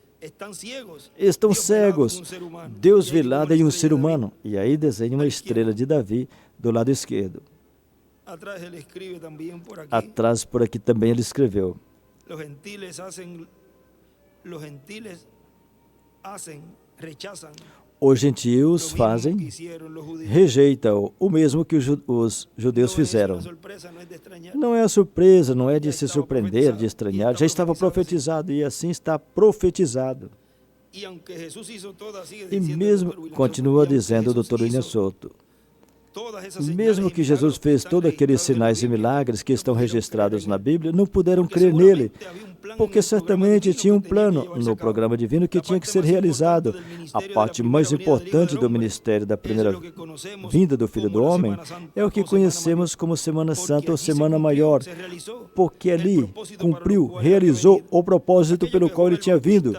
Estão cegos. Deus velado em um ser humano. E aí desenha uma estrela de Davi do lado esquerdo. Atrás, por aqui também ele escreveu. Os gentios fazem, rejeitam o mesmo que os judeus fizeram. Não é a surpresa, não é de se surpreender, de estranhar. Já estava profetizado e assim está profetizado. E mesmo, continua dizendo o Dr. William Souto, mesmo que Jesus fez todos aqueles sinais e milagres que estão registrados na Bíblia, não puderam crer nele, porque certamente tinha um plano no programa divino que tinha que ser realizado. A parte mais importante do ministério da primeira vinda do Filho do Homem é o que conhecemos como Semana Santa ou Semana Maior, porque ali cumpriu, realizou o propósito pelo qual ele tinha vindo.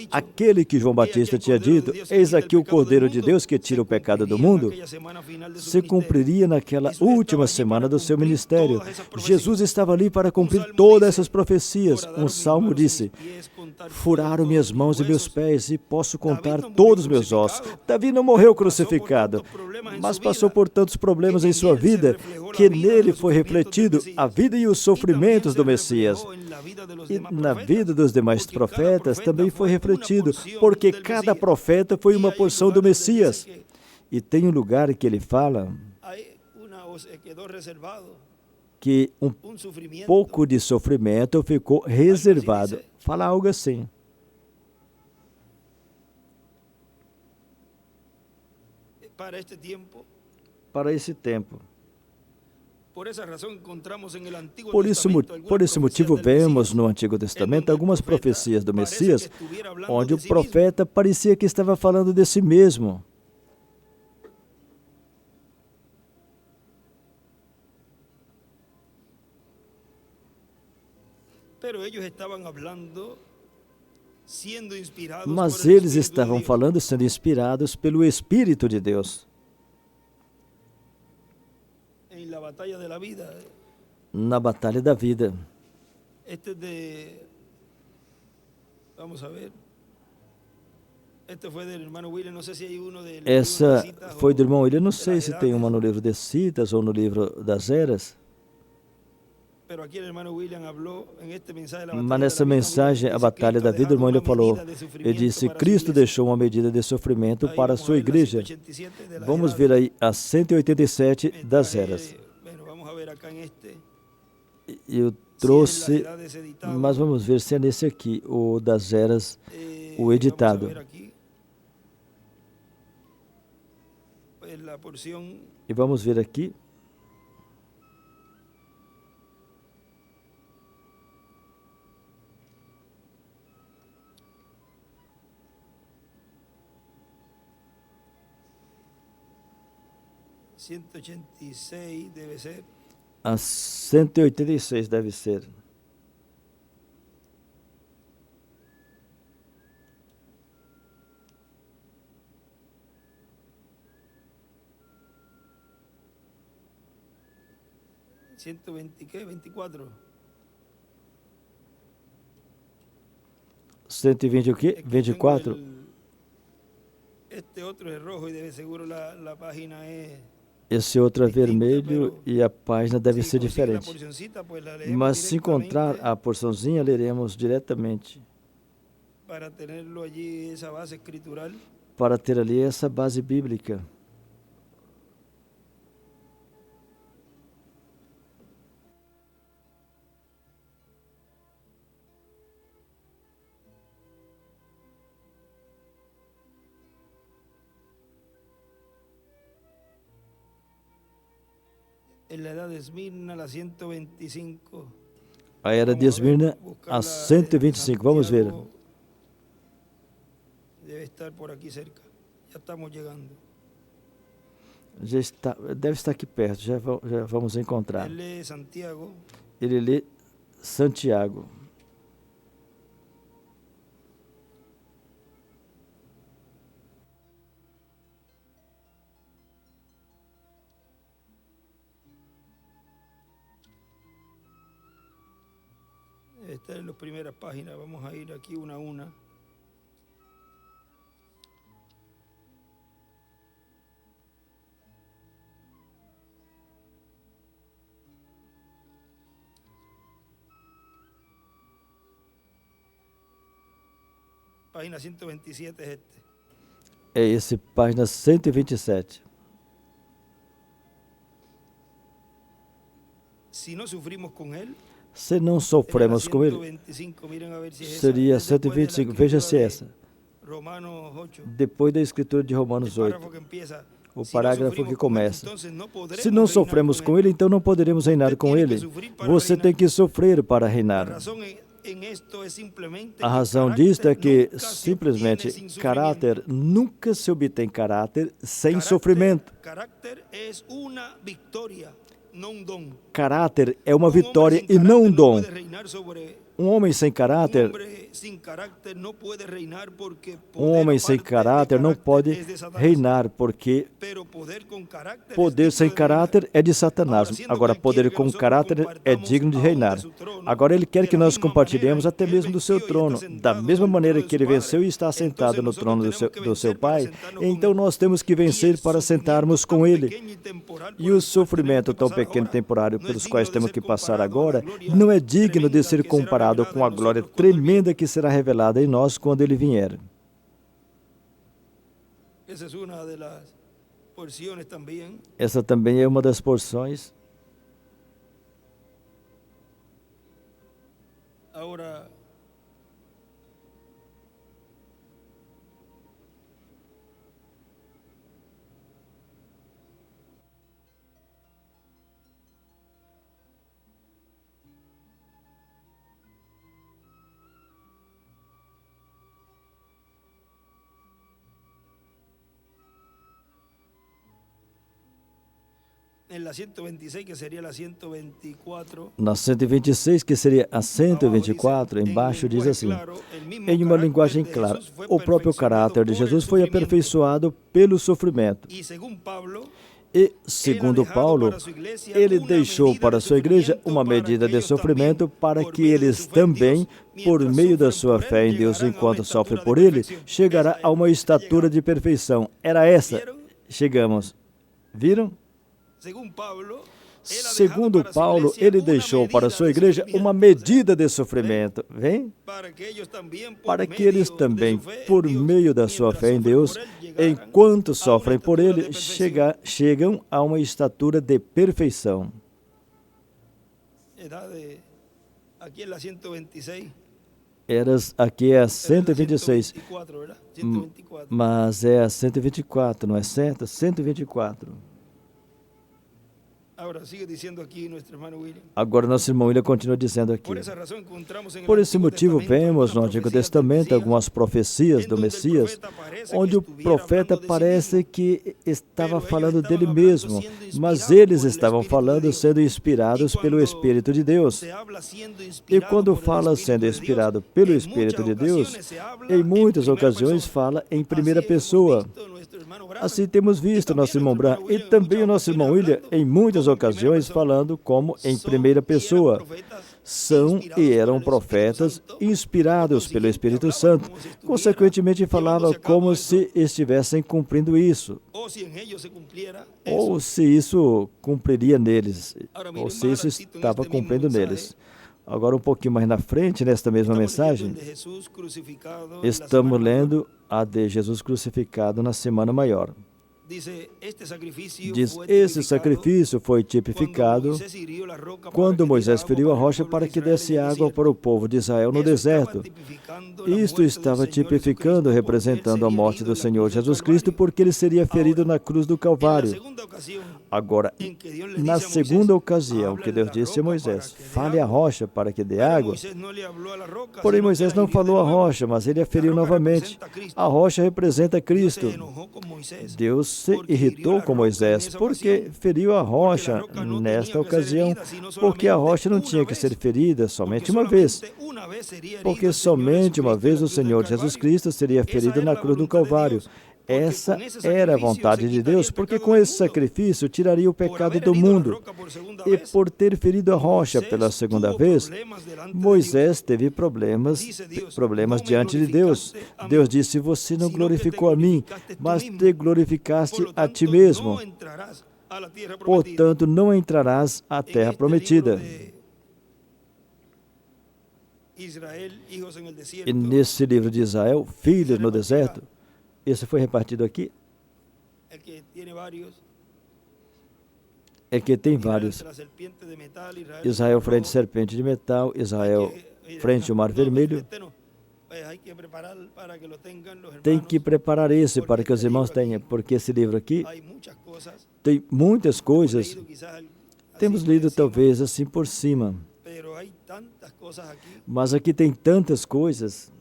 Aquele que João Batista tinha dito, eis aqui o Cordeiro de Deus que tira o pecado do mundo, se cumpriria naquela última semana do seu ministério. Jesus estava ali para cumprir todas essas profecias. Um salmo disse, furaram minhas mãos e meus pés e posso contar todos os meus ossos. Davi não morreu crucificado, mas passou por tantos problemas em sua vida que nele foi refletido a vida e os sofrimentos do Messias. E na vida dos demais profetas também foi refletido, porque cada profeta foi uma porção do Messias. E tem um lugar que ele fala que um pouco de sofrimento ficou reservado. Fala algo assim. Para esse tempo. Por esse motivo, vemos no Antigo Testamento algumas profecias do Messias, onde o profeta parecia que estava falando de si mesmo. Mas eles estavam falando sendo inspirados pelo Espírito de Deus. Na batalha da vida. Essa foi do irmão William, não sei se tem uma no livro de Citas ou no livro das Eras. Mas nessa mensagem, a batalha da vida, o irmão ele falou, ele disse, Cristo deixou uma medida de sofrimento para a sua igreja. Vamos ver aí a 187 das eras. Eu trouxe, mas vamos ver se é nesse aqui, o das eras, o editado. E vamos ver aqui. A 186 deve ser. ¿Qué? 24. 120 o quê? 24? Este outro é roxo e deve seguro a página é... Esse outro é vermelho e a página deve ser diferente. Mas se encontrar a porçãozinha, leremos diretamente. Para ter ali essa base bíblica. A era de Esmirna, a 125. Vamos ver. Deve estar por aqui cerca. Já estamos chegando. Já está, deve estar aqui perto, já vamos encontrar. Ele lê Santiago. Está en las primeras páginas, vamos a ir aquí una a una. Página 127 es este. É esse, página 127. Si no sufrimos con él, se não sofremos com ele, seria 125. Veja se é essa. Depois da escritura de Romanos 8, o parágrafo que começa. Se não sofremos com ele, então não poderemos reinar com ele. Você tem que sofrer para reinar. A razão disto é que, simplesmente, caráter, nunca se obtém caráter sem sofrimento. Caráter é uma vitória e não um dom. Um homem sem caráter não pode reinar, porque poder sem caráter é de Satanás. Agora, poder com caráter é digno de reinar. Agora, ele quer que nós compartilhemos até mesmo do seu trono. Da mesma maneira que ele venceu e está sentado no trono do seu Pai, então nós temos que vencer para sentarmos com ele. E o sofrimento tão pequeno e temporário pelos quais temos que passar agora, não é digno de ser comparado com a glória tremenda que será revelada em nós quando ele vier. Essa também é uma das porções. Agora, na 126, que seria a 124. Na 126, que seria a 124, embaixo diz assim, em uma linguagem clara, o próprio caráter de Jesus foi aperfeiçoado pelo sofrimento. E, segundo Paulo, ele deixou para a sua igreja uma medida de sofrimento para que eles também, por meio da sua fé em Deus, enquanto sofrem por ele, chegará a uma estatura de perfeição. Era essa. Chegamos. Viram? Segundo Paulo, ele deixou para a sua igreja uma medida de sofrimento, vem? Para que eles também, por meio da sua fé em Deus, enquanto sofrem por ele, chegam a uma estatura de perfeição. Aqui é a 126, mas é a 124, não é certo? 124. Agora nosso irmão William continua dizendo aqui. Por esse motivo vemos no Antigo Testamento algumas profecias do Messias, onde o profeta parece que estava falando dele mesmo, mas eles estavam falando sendo inspirados pelo Espírito de Deus. E quando fala sendo inspirado pelo Espírito de Deus, em muitas ocasiões fala em primeira pessoa. Assim temos visto nosso irmão Bran e também o nosso irmão William em muitas ocasiões falando como em primeira pessoa. São e eram profetas inspirados pelo Espírito Santo. Consequentemente, falava como se estivessem cumprindo isso. Ou se isso cumpriria neles. Ou se isso estava cumprindo neles. Agora, um pouquinho mais na frente, nesta mesma mensagem, estamos lendo a de Jesus crucificado na Semana Maior. Diz, esse sacrifício foi tipificado quando Moisés feriu a rocha para que desse água para o povo de Israel no deserto. Isto estava tipificando, representando a morte do Senhor Jesus Cristo, porque ele seria ferido na cruz do Calvário. Agora, na segunda ocasião que Deus disse a Moisés, fale a rocha para que dê água, porém Moisés não falou a rocha, mas ele a feriu novamente. A rocha representa Cristo. Deus se irritou com Moisés porque feriu a rocha nesta ocasião, porque a rocha não tinha que ser ferida somente uma vez, porque somente uma vez o Senhor Jesus Cristo seria ferido na cruz do Calvário. Essa era a vontade de Deus, porque com esse sacrifício tiraria o pecado do mundo. E por ter ferido a rocha pela segunda vez, Moisés teve problemas diante de Deus. Deus disse, você não glorificou a mim, mas te glorificaste a ti mesmo. Portanto, não entrarás à terra prometida. E nesse livro de Israel, Filhos no Deserto, esse foi repartido aqui? É que tem vários. Israel frente à serpente de metal, Israel frente ao mar vermelho. Tem que preparar esse para que os irmãos tenham, porque esse livro aqui tem muitas coisas. Temos lido talvez assim por cima. Mas aqui tem tantas coisas.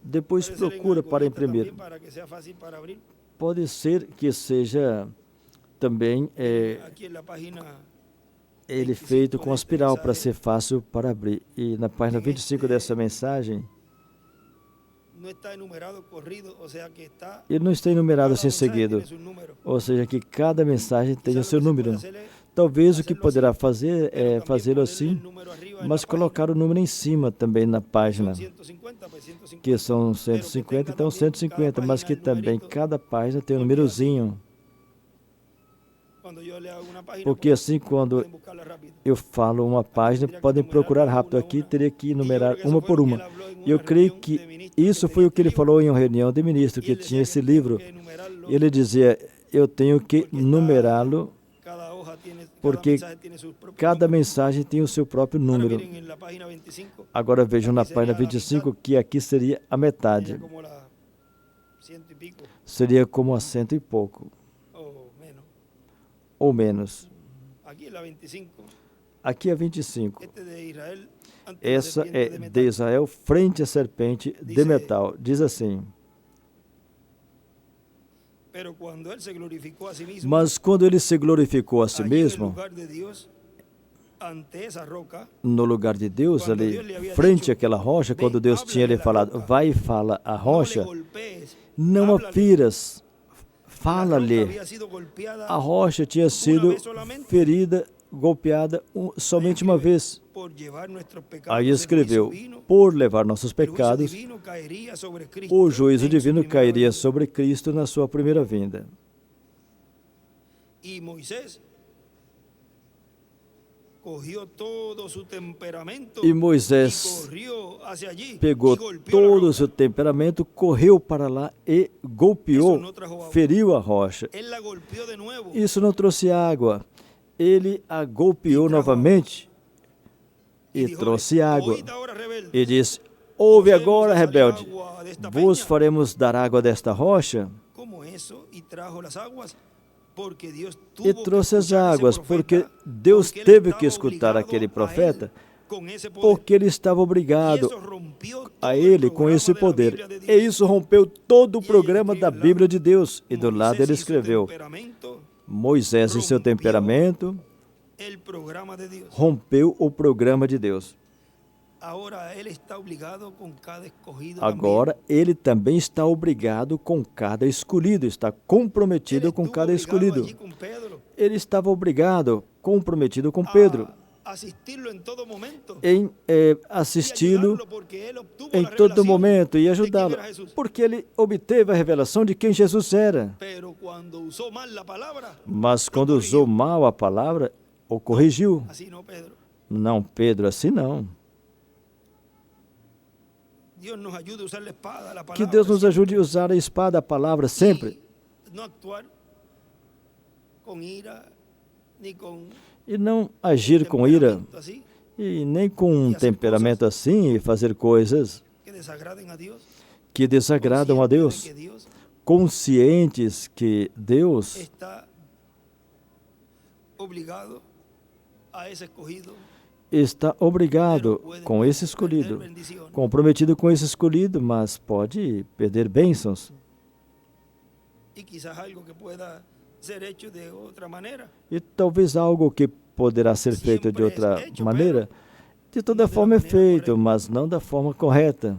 Depois procura para imprimir. Pode ser que seja também ele feito com espiral para ser fácil para abrir. E na página 25 dessa mensagem, ele não está enumerado assim seguido, ou seja, que cada mensagem tem o seu número. Talvez o que poderá fazer é fazê-lo assim, mas colocar o número em cima também na página, que são 150, então 150, mas que também cada página tem um númerozinho. Porque assim, quando eu falo uma página, podem procurar rápido aqui, teria que enumerar uma por uma. Eu creio que isso foi o que ele falou em uma reunião de ministro, que tinha esse livro. Ele dizia, eu tenho que numerá-lo, porque cada mensagem tem o seu próprio número. Agora vejam na página 25 que aqui seria a metade. Seria como a 100 e pouco. Ou menos. Aqui é 25. Essa é de Israel frente à serpente de metal. Diz assim. Mas quando ele se glorificou a si mesmo, no lugar de Deus, ali, frente àquela rocha, quando Deus tinha lhe falado, vai e fala a rocha, não a firas, fala-lhe. A rocha tinha sido ferida golpeada somente uma vez. por llevar nuestros pecados, Aí el escreveu, juicio vino, por levar nossos el juicio pecados, divino caería sobre Cristo o juízo en su divino primera cairia venida. sobre Cristo na sua primeira vinda. Y Moisés cogió todo su temperamento E Moisés corrió hacia allí pegou y golpeó la todo o roca. seu temperamento, correu para lá e golpeou, feriu a rocha. Él la golpeó de nuevo. Isso não trouxe água. Ele a golpeou novamente e Dijo, trouxe água. "Oíd ahora, rebelde, E disse, ouve ¿os agora, hemos de salir rebelde, agua desta vos peña?" faremos dar água desta rocha? Como eso, y trajo las aguas, porque Dios E tuvo trouxe que as escuchar a esse águas, profeta, porque Deus porque ele teve estava que escutar obligado aquele a profeta, ele com esse poder. porque ele estava E obrigado isso rompeu todo a o ele com programa esse da poder. Bíblia de E Deus. isso rompeu todo o E programa ele da escreve lá, Bíblia de Deus. E do lado ele Moisés e seu escreveu, temperamento Moisés e seu rompeu temperamento el programa de Deus. rompeu o programa de Deus. Agora ele está obrigado com cada escolhido Agora ele também está obrigado com cada escolhido, está comprometido também. com Ele cada estuvo obrigado escolhido. allí com Pedro Ele estava obrigado, comprometido com Pedro, a assistirlo em todo momento. em E assisti-lo ayudarlo, porque ele obtuvo em la todo revelación momento e de ajudá-lo, quién era Jesús. porque ele obteve a revelação de quem Jesus era. Pero cuando usó mal la palabra, Mas quando usou mal a palavra, o corrigiu. así no, Pedro. Não, Pedro, assim não. Dios nos ayude a usar la espada, la palabra. Que Deus nos siempre, ajude a usar a espada, a palavra, sempre. y no actuar con ira ni con E não agir com ira, temperamento así e nem com um temperamento assim, e fazer coisas que desagraden a Dios. que desagradam a consciente de Deus, que Dios conscientes que Deus está obligado a ese escogido, está obrigado pero puede com esse perder escolhido, bendición. comprometido com esse escolhido, mas pode perder bênçãos. Y quizás algo que pueda ser hecho de otra manera. E talvez algo que poderá ser feito de outra maneira, de toda forma é feito, mas não da forma correta.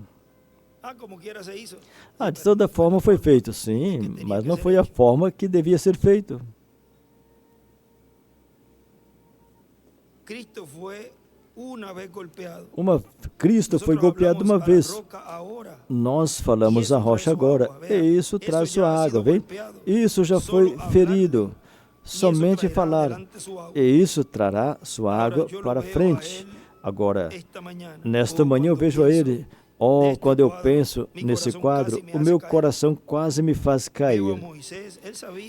Ah, como quiera se hizo. Ah, de toda forma foi feito, sim, mas não foi a forma que devia ser feito. Cristo fue una vez golpeado. Cristo foi Nosotros golpeado hablamos uma a la vez. roca ahora. Nós falamos a rocha agora, e isso traz sua água, vem? Isso já foi ferido. Somente falar, e isso trará sua água para frente. Agora, nesta manhã eu vejo a Ele. Oh, quando eu penso nesse quadro, o meu coração quase me faz cair.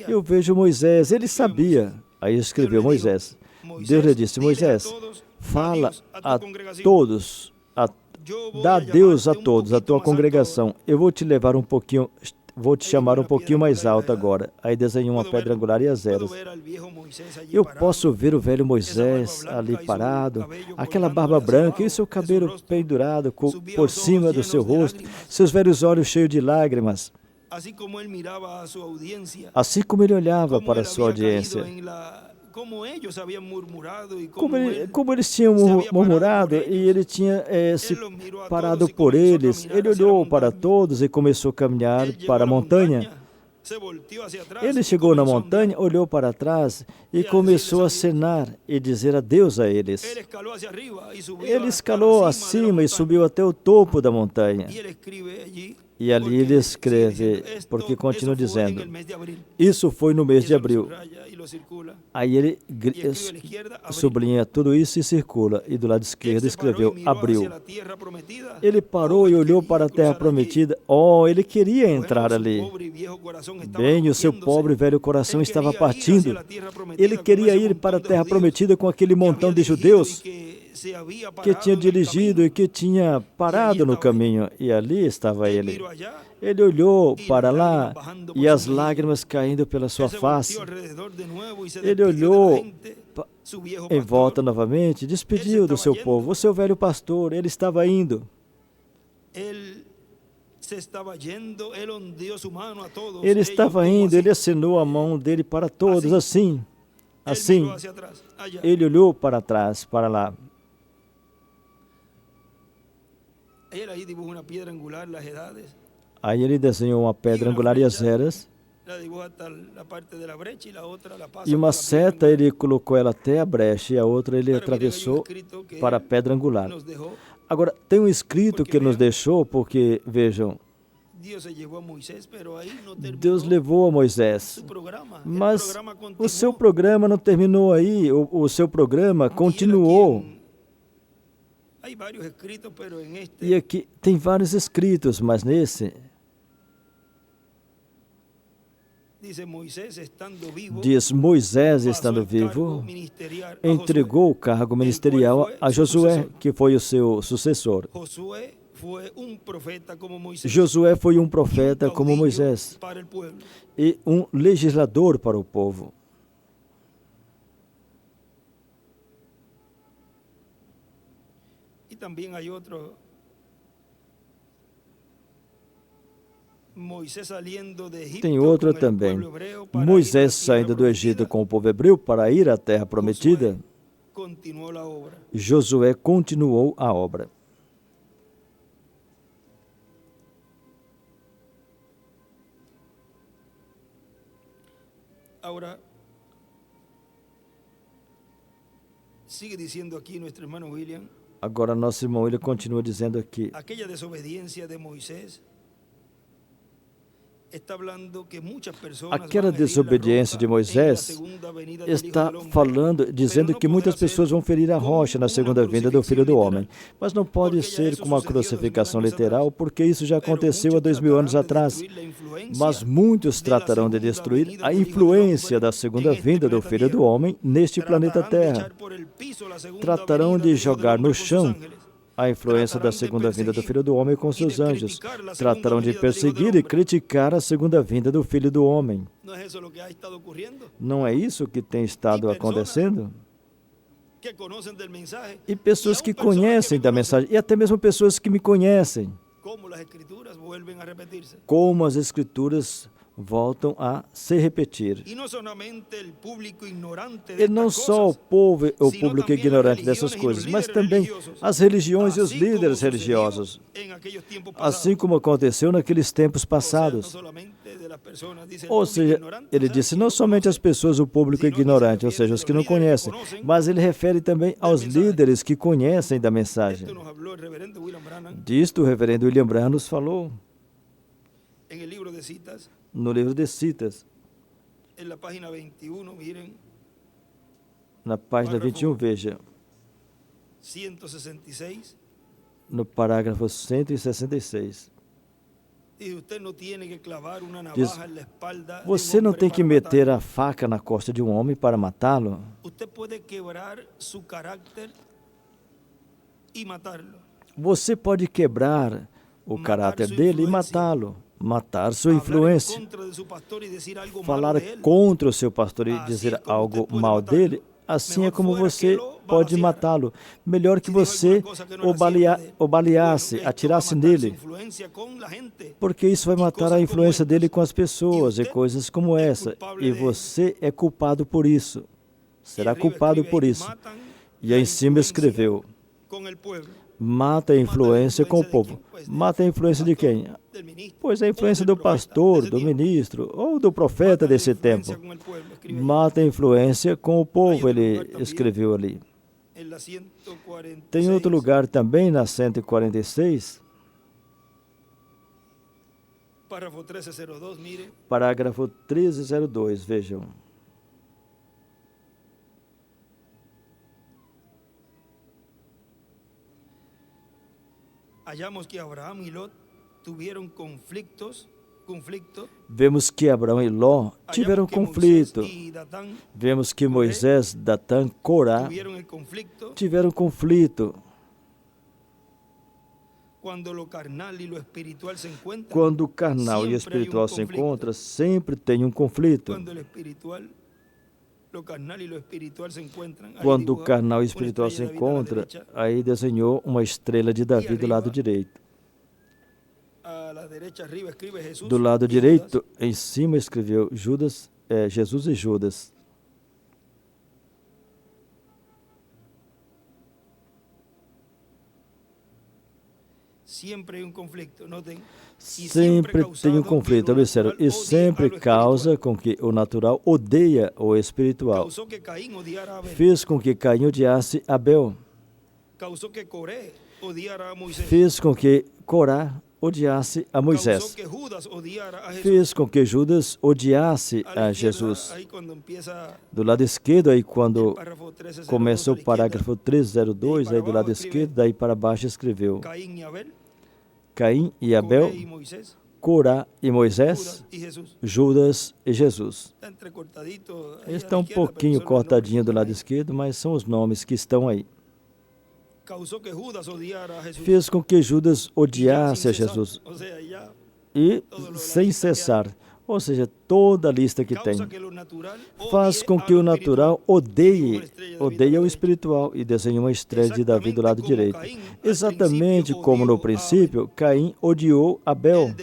Eu vejo Moisés, ele sabia. Aí escreveu Moisés. Deus lhe disse, Moisés, fala a todos, dá a Deus a todos, a tua congregação. Eu vou te levar um pouquinho, vou te chamar um pouquinho mais alto agora. Aí desenhou uma pedra angular e as eras. Eu posso ver o velho Moisés ali parado, aquela barba branca e seu cabelo pendurado por cima do seu rosto, seus velhos olhos cheios de lágrimas. Assim como ele olhava para a sua audiência, como eles tinham murmurado e ele tinha se parado por eles, ele olhou para todos e começou a caminhar para a montanha. Ele chegou na montanha, olhou para trás e começou a acenar e dizer adeus a eles. Ele escalou acima e subiu até o topo da montanha. E ali ele escreve, porque continua dizendo, isso foi no mês de abril. Aí ele sublinha tudo isso e circula. E do lado esquerdo escreveu, abril. Ele parou e olhou para a terra prometida. Oh, ele queria entrar ali. Bem, o seu pobre velho coração estava partindo. Ele queria ir para a terra prometida com aquele montão de judeus que tinha dirigido e que tinha parado no caminho. E ali estava ele. Ele olhou para lá e as lágrimas caindo pela sua face. Ele olhou em volta novamente, despediu do seu povo, o seu velho pastor, ele estava indo. Ele estava indo, ele acenou a mão dele para todos, assim. Ele olhou para trás, para lá. Aí ele desenhou uma pedra angular e as eras. la dibuja hasta la parte de la brecha y la otra la pasa E uma por la piedra seta angular. ele colocou ela até a brecha e a outra ele Ahora, miren, hay un atravessou escrito que para a él pedra angular. nos dejó. Agora, tem um escrito Porque que ele nos vean, deixou, porque, vejam, Dios se llevó a Moisés, pero ahí no terminó Deus levou a Moisés, su programa. El mas programa o seu continuó. programa não terminou aí, o seu programa Y él aquí continuou. hay varios escritos, pero en E este aqui tem vários escritos, mas nesse dice Moisés estando vivo, diz Moisés, pasó estando el cargo vivo, ministerial a entregou o cargo ministerial a Josué, que foi o seu sucessor. Josué fue un profeta como Moisés. Josué foi um y un profeta como caudillo Moisés para el pueblo. e um legislador para o povo. Y también hay otro. Moisés saliendo de Egipto Tem outro con el também. pueblo hebreo para ir a la Moisés tierra saindo do Egito prometida. com o povo hebreu para ir à terra prometida. Josué continuó la obra. Josué continuou a obra. Ahora, sigue diciendo aquí nuestro hermano William, Agora, nosso irmão, ele continua dizendo aqui, aquella desobediencia de Moisés está hablando que muchas personas aquela van a herir la desobediência roca de en la Moisés segunda venida del Hijo está del Hombre. falando, dizendo Pero no que muitas podrá ser pessoas vão ferir a como rocha na uma segunda vinda do Filho do crucifixión Homem. Mas não pode Porque já ser isso como uma sucedió 2000 crucificação anos literal, atrás. porque isso já Pero aconteceu há muchos 2000 anos tratarán de atrás. destruir la influencia Mas muitos de la tratarão de segunda destruir venida a del Hijo del influência Hombre da segunda en este vinda do planeta Filho do Tierra. Homem neste planeta Tratarán de Terra. echar por el piso la segunda Tratarão venida de del Hijo del jogar Hombre no con sus chão ángeles. a influência da Tratarão de segunda vinda do perseguir Filho do Homem com e seus de anjos. criticar a segunda Tratarão de venida del Hijo del perseguir e Hombre. criticar a segunda vinda do Filho do Homem. ¿No es eso lo que ha estado ocurriendo? Não é isso que tem estado acontecendo? Que conocen del mensaje E pessoas aún que personas conhecem me da conocen, mensagem, e até mesmo pessoas que me conhecem, como las escrituras vuelven a repetirse. como as Escrituras voltam a se repetir. Y no solamente el público ignorante de E não estas só o cosas, povo, o sino público también ignorante las dessas religiones y los coisas, mas líderes também religiosos, as religiões e os así como líderes sucedió religiosos, en aquellos tiempos pasados. assim como aconteceu naqueles tempos O sea, no passados. solamente de las personas, dice el Ou público seja, ignorante, ele o sea, disse que não no somente as conocen, pessoas, o público sino que se ignorante, ou refiere seja, a os los que não líderes que conhecem, conocen mas ele refere também del aos mensaje. líderes que conhecem da mensagem. Esto nos habló el reverendo William Branham Disto o reverendo William Branham nos falou en el libro de citas, no livro de Citas, en la página 21, miren, na página 21, veja, 166. no parágrafo 166. Dice, usted no tiene que clavar una Diz, navaja en la espalda de un você não hombre tem que para meter matarlo. a faca na costa de um homem para matá-lo. Usted puede quebrar su carácter y matarlo. Você pode quebrar o Matar caráter sua dele e influência. matá-lo, matar sua Hablar en influência, contra de su pastor y decir algo falar malo de él. contra o seu pastor e Assim dizer é como algo você pode mal matá-lo. dele, assim é Melhor como fora você que lo pode balaceara. matá-lo. Melhor que Si dijo você alguna cosa que no o era cierta de él. baleasse, Bueno, esto va a atirasse matar su nele, influencia con la gente. porque isso vai E matar coisas a como influência estas. dele com as pessoas E e você coisas como é essa. culpável E de você é culpado por isso. Será Y arriba culpado escribe por ahí, isso. matan E aí em cima influencia escreveu: con el pueblo. mata a influência com o povo. Mata a influência de quem? Del ministro, Pois a influência o del do profeta pastor, desse do tiempo. ministro ou do profeta Mata la desse influencia tempo. con el pueblo, escribe ahí. Mata a influência com o povo, outro ele lugar também. escreveu ali. En la 146, Tem outro lugar também, na 146, párrafo 1302, mire, parágrafo 1302, vejam. hallamos que Abraham y Lot tuvieron conflicto, Vemos que Abraão e Ló tiveram hallamos que conflito. Moisés y Datán Vemos que Moisés, Datã, Corá tuvieron el conflicto tiveram conflito. cuando lo carnal y lo espiritual se encuentran. Quando o carnal e o Sempre hay espiritual se conflicto. encontram, sempre tem um conflito. Cuando el espiritual, lo carnal y lo espiritual se encuentran. Ahí Quando o dibuja carnal e o una espiritual se estrella de David a la encontram, derecha. aí desenhou uma estrela de Davi do lado direito. A la derecha arriba escribe Jesús Do lado y direito, Judas. em cima escreveu Jesus e Judas. Sempre tem um conflito, observa, e sempre causa com que o natural odeia o espiritual. Fez com que Caim odiasse Abel. Fez com que Corá odiasse a Moisés. Fez com que Judas odiasse a Jesus. Do lado esquerdo, aí quando começa o parágrafo 302, aí do lado esquerdo, daí para baixo escreveu Caim e Abel, Corá e Moisés, Judas e Jesus. Está um pouquinho cortadinho do lado esquerdo, mas são os nomes que estão aí. Fez com que Judas odiasse a Jesus. E sem cessar. Ou seja, toda a lista que tem. Faz com que o natural odeie o espiritual e desenhe uma estrela de Davi do lado direito. Exatamente como no princípio, Caim odiou Abel,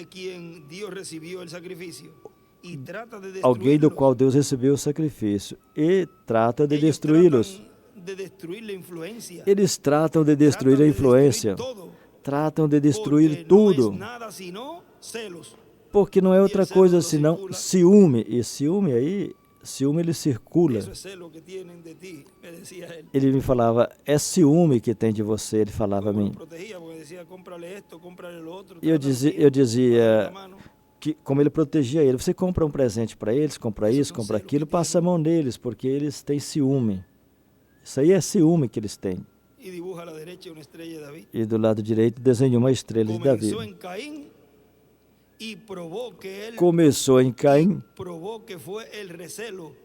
alguém do qual Deus recebeu o sacrifício, e trata de destruí-los. Eles tratam de destruir a influência, tratam de destruir tudo, porque não é outra coisa senão ciúme. E ciúme aí, ciúme ele circula. Ele me falava, é ciúme que tem de você, ele falava a mim. E eu dizia que, como ele protegia ele, você compra um presente para eles, compra isso, compra aquilo, passa a mão neles, porque eles têm ciúme. Isso aí é ciúme que eles têm. E do lado direito desenhou uma estrela de Davi. Começou em Caim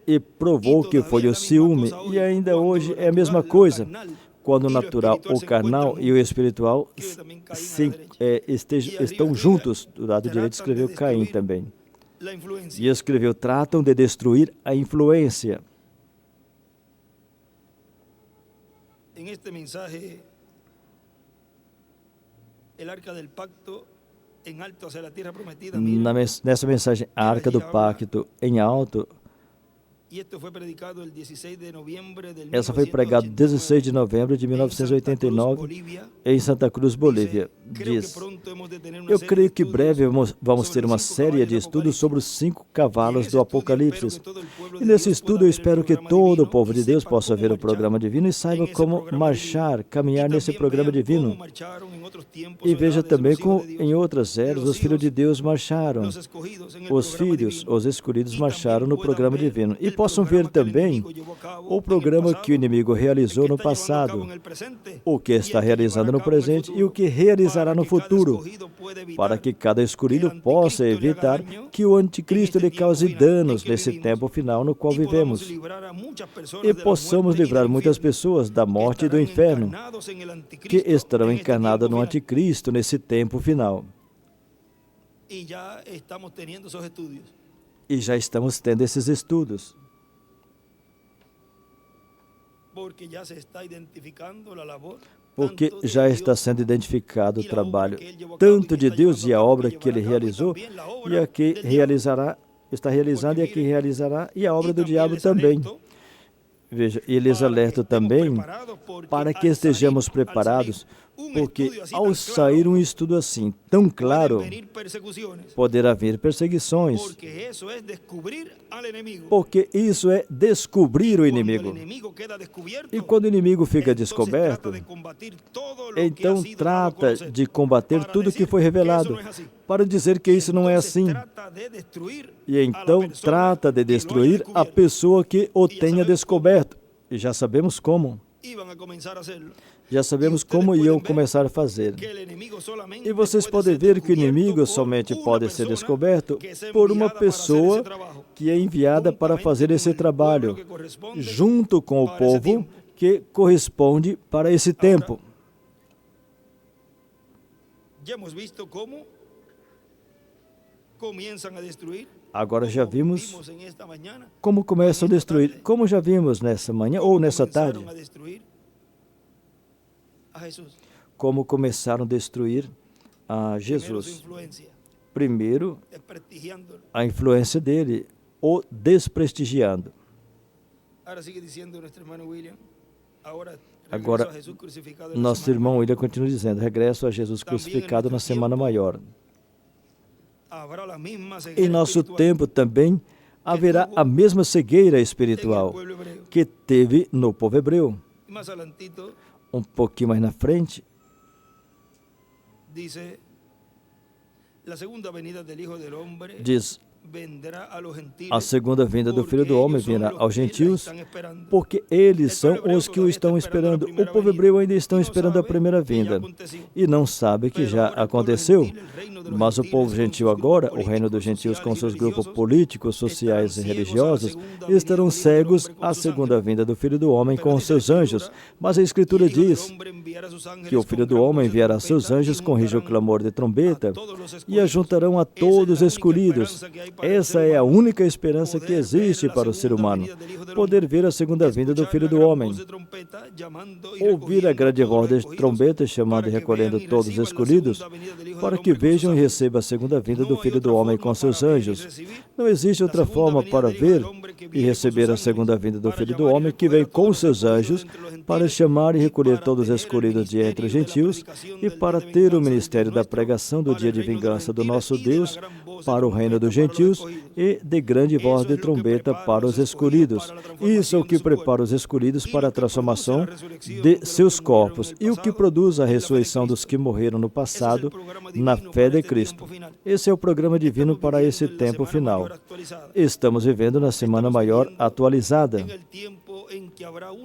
e provou que foi o ciúme. E ainda hoje é a mesma coisa. Quando o natural, o carnal e o espiritual estão juntos. Do lado direito escreveu Caim também. E escreveu, tratam de destruir a influência. En este mensaje, el arca del pacto en alto hacia la tierra prometida. Nessa mensagem, a arca do pacto em alto. Essa foi pregada 16 de novembro de 1989 em Santa Cruz, Bolívia. Diz, eu creio que breve vamos ter uma série de estudos sobre os 5 cavalos do Apocalipse. E nesse estudo eu espero que todo o povo de Deus possa ver o programa divino e saiba como marchar, caminhar nesse programa divino. E veja também como em outras eras os filhos de Deus marcharam. Os filhos, os escolhidos, marcharam no programa divino. E possam ver também o programa que o inimigo realizou no passado, o que está realizando no presente e o que realizará no futuro, para que cada escolhido possa evitar que o anticristo lhe cause danos nesse tempo final no qual vivemos e possamos livrar muitas pessoas da morte e do inferno que estarão encarnadas no anticristo nesse tempo final. E já estamos tendo esses estudos. Porque já está sendo identificado o trabalho tanto de Deus e a obra que Ele realizou e a que realizará, está realizando e a que realizará, e a obra do diabo também. Veja, eles alertam também para que estejamos preparados, porque ao sair um estudo assim, tão claro, poderá vir perseguições, porque isso é descobrir o inimigo. E quando o inimigo fica descoberto, então trata de combater tudo que foi revelado, para dizer que isso não é assim. E então trata de destruir a pessoa que o tenha descoberto. E já sabemos como. Já sabemos como iam começar a fazer. E vocês podem ver que o inimigo somente pode ser descoberto por uma pessoa que é enviada para fazer esse trabalho, junto com o povo que corresponde para esse tempo. Agora já vimos como começam a destruir, como já vimos nessa manhã ou nessa tarde, como começaram a destruir a Jesus. Primeiro, a influência dele, o desprestigiando. Agora, nosso irmão William continua dizendo, regresso a Jesus crucificado na Semana Maior. Em nosso tempo também haverá a mesma cegueira espiritual que teve no povo hebreu. Um pouquinho mais na frente, diz, a segunda vinda do Filho do Homem virá aos gentios, porque eles são os que o estão esperando. O povo hebreu ainda está esperando a primeira vinda e não sabe que já aconteceu. Mas o povo gentil agora, o reino dos gentios com seus grupos políticos, sociais e religiosos, estarão cegos à segunda vinda do Filho do Homem com os seus anjos. Mas a Escritura diz que o Filho do Homem enviará seus anjos com rijo clamor de trombeta e ajuntarão a todos os escolhidos. Essa é a única esperança que existe para o ser humano, poder ver a segunda vinda do Filho do Homem, ouvir a grande voz de trombeta chamando e recolhendo todos os escolhidos, para que vejam e recebam a segunda vinda do Filho do Homem com seus anjos. Não existe outra forma para ver e receber a segunda vinda do Filho do Homem que vem com seus anjos para chamar e recolher todos os escolhidos de entre os gentios e para ter o ministério da pregação do dia de vingança do nosso Deus para o reino dos gentios e de grande voz de trombeta para os escolhidos. Isso é o que prepara os escolhidos para a transformação de seus corpos e o que produz a ressurreição dos que morreram no passado na fé de Cristo. Esse é o programa divino para esse tempo final. Estamos vivendo na Semana Maior atualizada.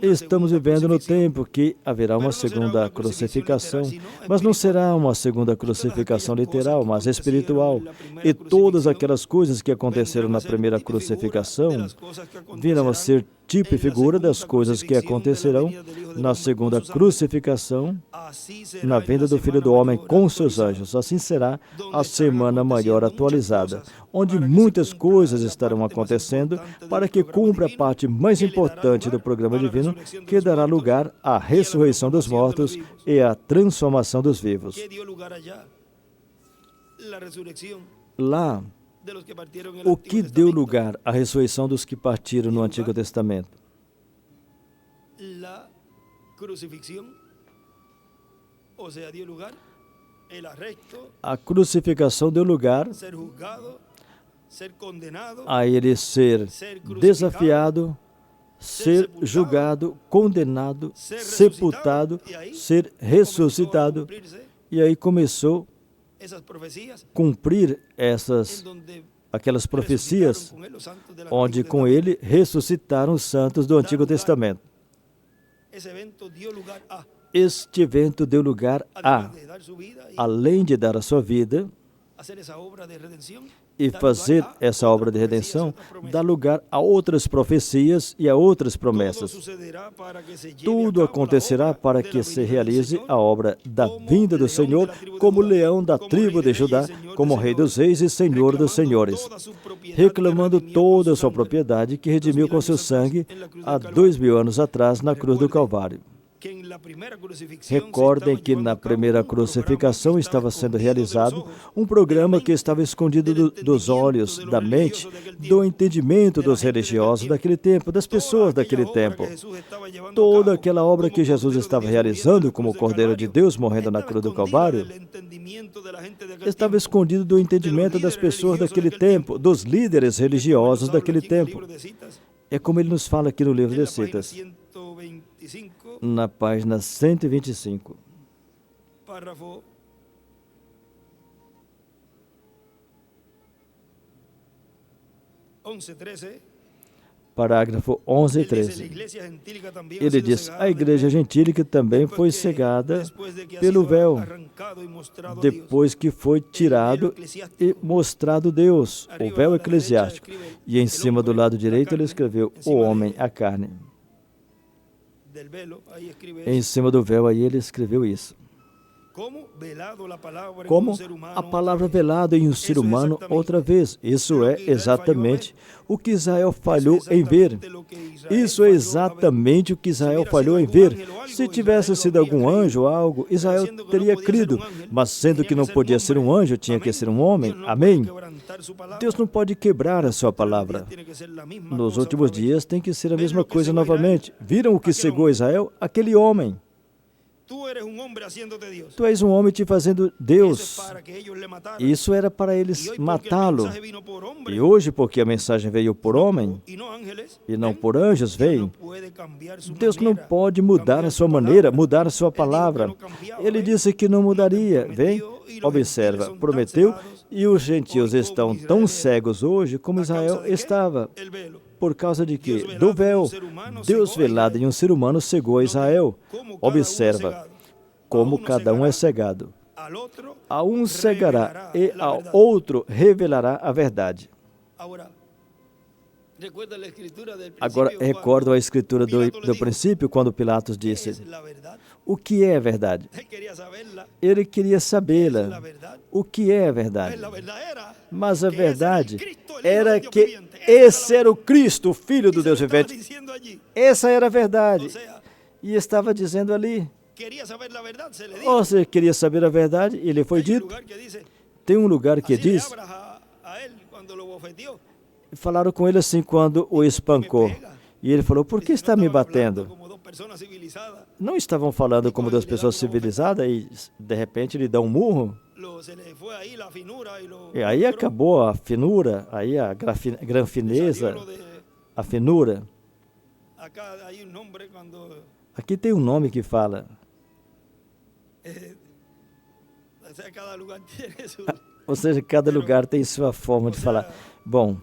Estamos vivendo no tempo que haverá uma segunda crucificação, mas não será uma segunda crucificação literal, mas espiritual. E todas aquelas coisas que aconteceram na primeira crucificação virão a ser tipo e figura das coisas que acontecerão na segunda crucificação, na vinda do Filho do Homem com seus anjos. Assim será a Semana Maior atualizada, onde muitas coisas estarão acontecendo para que cumpra a parte mais importante do programa divino, que dará lugar à ressurreição dos mortos e à transformação dos vivos. Lá, o que deu lugar à ressurreição dos que partiram no Antigo Testamento? A crucificação deu lugar a ele ser desafiado, ser julgado, condenado, sepultado, ser ressuscitado. E aí começou a cumprir aquelas profecias, onde com ele ressuscitaram os santos do Antigo Testamento. Este evento deu lugar a, além de dar a sua vida e fazer essa obra de redenção, dá lugar a outras profecias e a outras promessas. Tudo acontecerá para que se realize a obra da vinda do Senhor como leão da tribo de Judá, como Rei dos Reis e Senhor dos Senhores, reclamando toda a sua propriedade que redimiu com seu sangue há 2000 anos atrás na cruz do Calvário. Recordem que na primeira crucificação estava sendo realizado um programa que estava escondido dos olhos, da mente, do entendimento dos religiosos daquele tempo, das pessoas daquele tempo. Toda aquela obra que Jesus estava realizando como o Cordeiro de Deus morrendo na cruz do Calvário estava escondido do entendimento das pessoas daquele tempo, dos líderes religiosos daquele tempo. É como ele nos fala aqui no livro de Citas, na página 125. Parágrafo 11, 13. Ele diz, a igreja gentílica também foi cegada pelo véu, depois que foi tirado e mostrado Deus, o véu eclesiástico. E em cima do lado direito ele escreveu, o homem, a carne. Em cima do véu aí ele escreveu isso. Como a palavra velada em um ser humano outra vez. Isso é exatamente o que Israel falhou em ver. Isso é exatamente o que Israel falhou em ver. Se tivesse sido algum anjo ou algo, Israel teria crido. Mas sendo que não podia ser um anjo, tinha que ser um homem. Amém? Deus não pode quebrar a sua palavra. Nos últimos dias tem que ser a mesma coisa novamente. Viram o que cegou Israel? Aquele homem. Tu és um homem te fazendo Deus. Isso era para eles matá-lo. E hoje, porque a mensagem veio por homem e não por anjos, veio. Deus não pode mudar a sua maneira, mudar a sua palavra. Ele disse que não mudaria. Vem, observa, prometeu, e os gentios estão tão cegos hoje como Israel estava. Por causa de quê? Do véu. Deus velado em um ser humano cegou Israel. Observa como cada um é cegado. A um cegará e ao outro revelará a verdade. Agora, recordo a escritura do princípio, quando Pilatos disse: o que é a verdade? Ele queria sabê-la. O que é a verdade? Mas a verdade era que esse era o Cristo, o Filho do Deus vivente. Essa era a verdade. E estava dizendo ali. Ou você queria saber a verdade? E lhe foi dito. Tem um lugar que diz. Falaram com ele assim quando o espancou. E ele falou: por que está me batendo? Não estavam falando como duas pessoas civilizadas e de repente lhe dão um murro? E aí acabou a finura, aí a granfineza, a finura. Aqui tem um nome que fala. Ou seja, cada lugar tem sua forma de falar. Bom.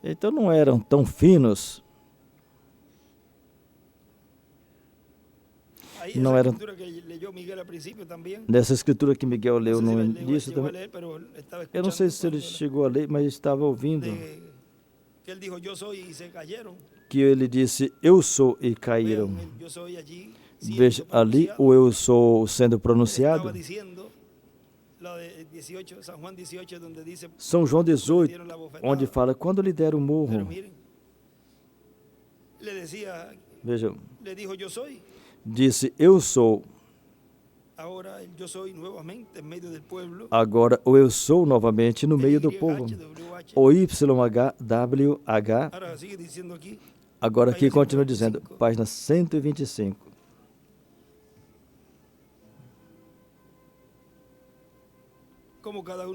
Então não eram tão finos. Não eram. Nessa escritura que Miguel leu no início também. Eu não sei se ele chegou a ler, mas estava ouvindo. Que ele disse: eu sou e caíram. Veja ali o eu sou sendo pronunciado. São João 18, onde fala: quando lhe deram o murro. Veja. Disse: eu sou. Agora o eu sou novamente no meio do povo. O YHWH. Agora aqui continua dizendo, página 125. Como cada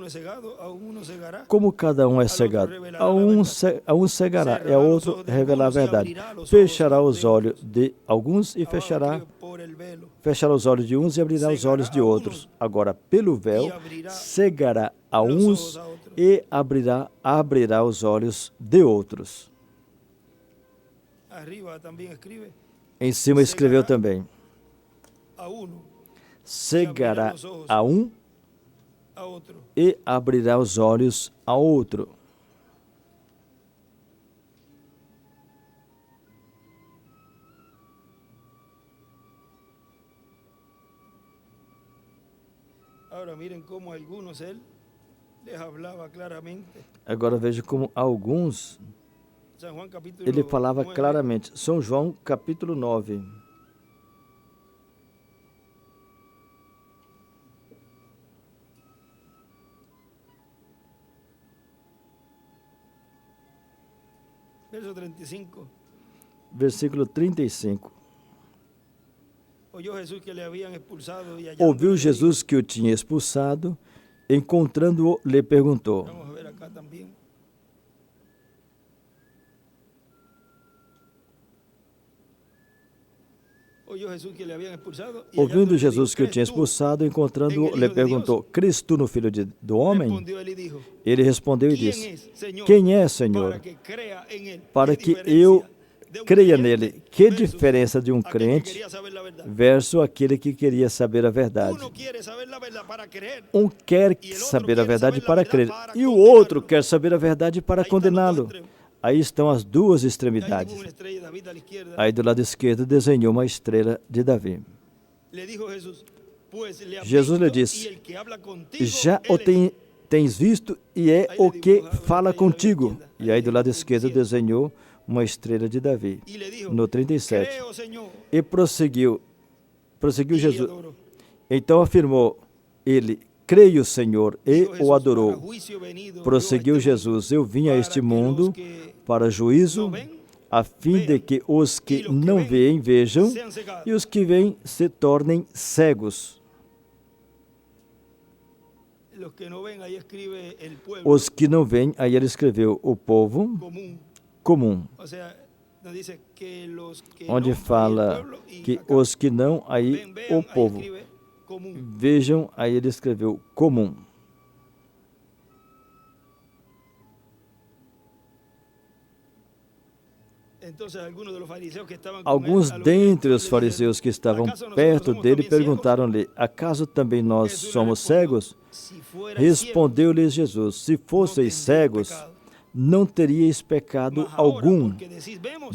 um é cegado, a um cegará, e a outro revelar a verdade. Fechará os olhos de alguns e fechará os olhos de uns e abrirá os olhos de outros. Agora, pelo véu, cegará a uns e abrirá os olhos de outros. Em cima escreveu também: cegará a um e abrirá os olhos a outro. Agora veja como alguns ele falava claramente. São João capítulo 9. Versículo 35. Ouviu Jesus que o tinha expulsado, encontrando-o, lhe perguntou. Ouvindo Jesus que o tinha expulsado, encontrando-o, lhe perguntou: crês tu no Filho do Homem? Ele respondeu e disse: quem é, Senhor? Para que eu creia nele. Que diferença de um crente versus aquele que queria saber a verdade. Um quer saber a verdade para crer e o outro quer saber a verdade para condená-lo. Aí estão as duas extremidades. Aí do lado esquerdo desenhou uma estrela de Davi. Jesus lhe disse, já o tens visto e é o que fala contigo. E aí do lado esquerdo desenhou uma estrela de Davi. No 37. E prosseguiu Jesus. Então afirmou ele, creio, Senhor, e o adorou. Prosseguiu Jesus, eu vim a este mundo para juízo, a fim de que os que não veem vejam e os que veem se tornem cegos. Os que não veem, aí ele escreveu o povo comum. Onde fala que os que não, aí o povo. Vejam, aí ele escreveu comum. Alguns dentre os fariseus que estavam perto dele perguntaram-lhe, acaso também nós somos cegos? Respondeu-lhes Jesus, se fosseis cegos, não teríeis pecado algum,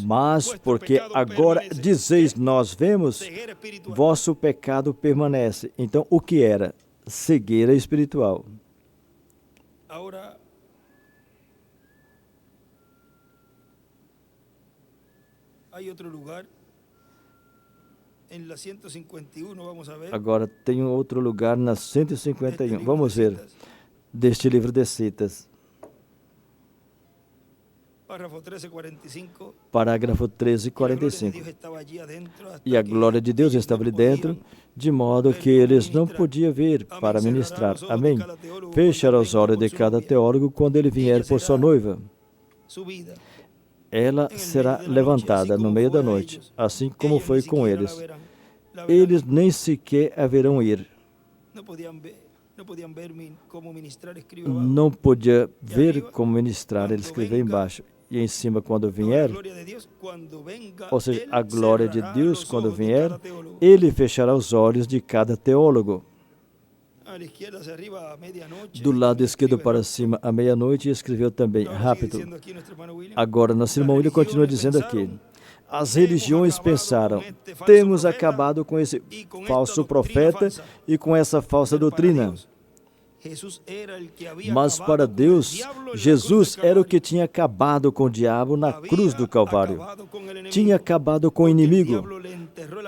mas porque agora dizeis nós vemos, vosso pecado permanece. Então, o que era? Cegueira espiritual. Agora tem outro lugar na 151. Vamos ver deste livro de citas. Parágrafo 13:45. E a glória de Deus estava ali dentro, de modo que eles não podiam ver para ministrar. Amém. Fechará os olhos de cada teólogo quando ele vier por sua noiva. Ela será levantada no meio da noite, assim como foi com eles. Eles nem sequer haverão ir. Não podia ver como ministrar, ele escreveu embaixo. E em cima, quando vier, ou seja, a glória de Deus, quando vier, ele fechará os olhos de cada teólogo. Do lado esquerdo para cima, à meia-noite, e escreveu também, rápido. Agora, nosso irmão William continua dizendo aqui, as religiões pensaram, temos acabado com esse falso profeta e com essa falsa doutrina. Mas para Deus, Jesus era o que tinha acabado com o diabo na cruz do Calvário. Tinha acabado com o inimigo,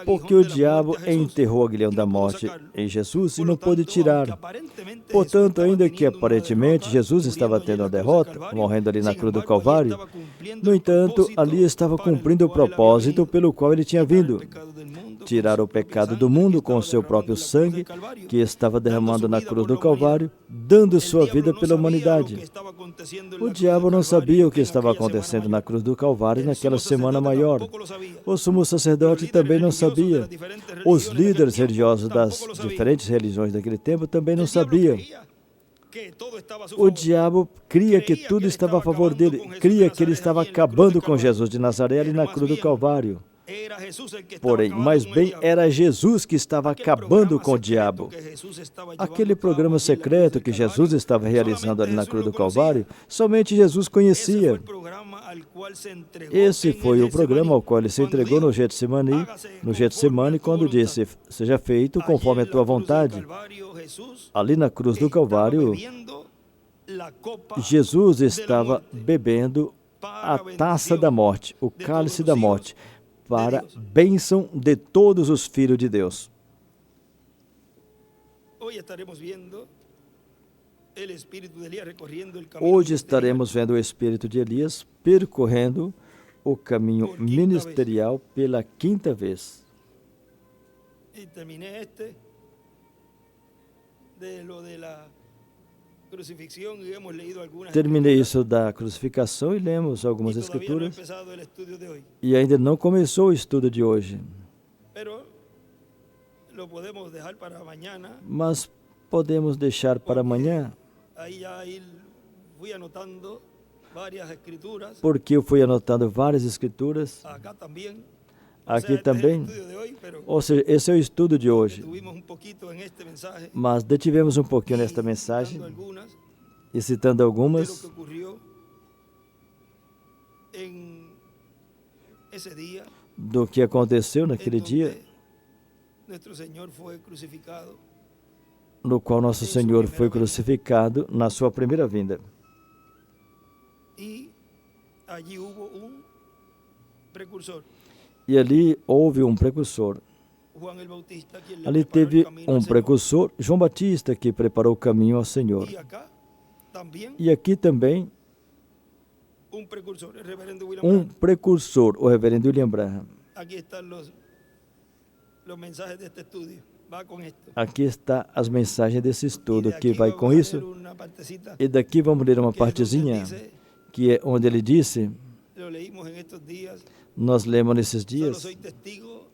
porque o diabo enterrou o aguilhão da morte em Jesus e não pôde tirar. Portanto, ainda que aparentemente Jesus estava tendo a derrota, morrendo ali na cruz do Calvário, no entanto, ali estava cumprindo o propósito pelo qual ele tinha vindo. Tirar o pecado do mundo com o seu próprio sangue, que estava derramando na cruz do Calvário, dando sua vida pela humanidade. O diabo não sabia o que estava acontecendo na cruz do Calvário naquela semana maior. O sumo sacerdote também não sabia. Os líderes religiosos das diferentes religiões daquele tempo também não sabiam. O diabo cria que tudo estava a favor dele, cria que ele estava acabando com Jesus de Nazaré ali na cruz do Calvário. Porém, mais bem, era Jesus que estava acabando com o diabo. Aquele programa secreto que Jesus estava realizando ali na cruz do Calvário, somente Jesus conhecia. Esse foi o programa ao qual ele se entregou no Getsemane, quando disse, seja feito conforme a tua vontade. Ali na cruz do Calvário, Jesus estava bebendo a taça da morte, o cálice da morte, para bênção de todos os filhos de Deus. Hoje estaremos vendo o espírito de Elias percorrendo o caminho ministerial pela quinta vez. Terminei isso da crucificação e lemos algumas escrituras. E ainda não começou o estudo de hoje. Mas podemos deixar para amanhã. varias escrituras. porque eu fui anotando várias escrituras. Acá también. Aqui Este es el também. estudio de hoy, pero Ou seja, esse é o estudo de hoje. tuvimos un poquito en este mensaje Mas detivemos um pouquinho y nesta mensagem citando algunas e citando de lo que algumas ocurrió en ese día do que aconteceu en naquele dia, donde nuestro Señor fue crucificado no qual nosso em sua Senhor primeira foi vinda. crucificado na sua primeira vinda. Y allí hubo un precursor, E ali houve um precursor. Juan el Bautista, quien le Ali preparó el teve camino um al Señor. precursor, João Batista, que preparou o caminho ao Senhor. Y acá también E aqui também un precursor, el reverendo William um Branham. precursor, o reverendo William Branham. Aquí están los mensajes de este estudio. Va con esto. Aqui está as mensagens desse Y estudo de que aquí vai vamos com a leer isso. una partecita E daqui vamos ler uma que es donde partezinha, dice, que é onde ele disse, lo leímos en estos días, nós lemos nesses solo dias, soy testigo,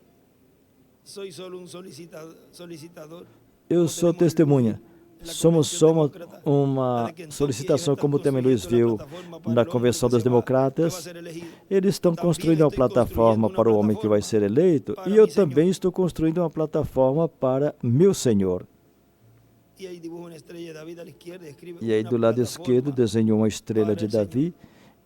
soy solo un solicitador. eu como sou tenemos en testemunha. Luis, en la Somos Convención só Demócrata uma de Kentucky. solicitação, Ellos como están também Luiz construyendo viu una plataforma para na el hombre Convenção que dos se va- que va a Democratas. ser elegido. Eles estão Também construindo uma estou plataforma construindo para o uma homem que vai ser eleito, para e eu mi Senhor. também estou construindo uma plataforma para meu Senhor. Y ahí dibuja una estrella de David a la izquierda y escribe E aí una do lado plataforma esquerdo desenhou uma estrela de para el Davi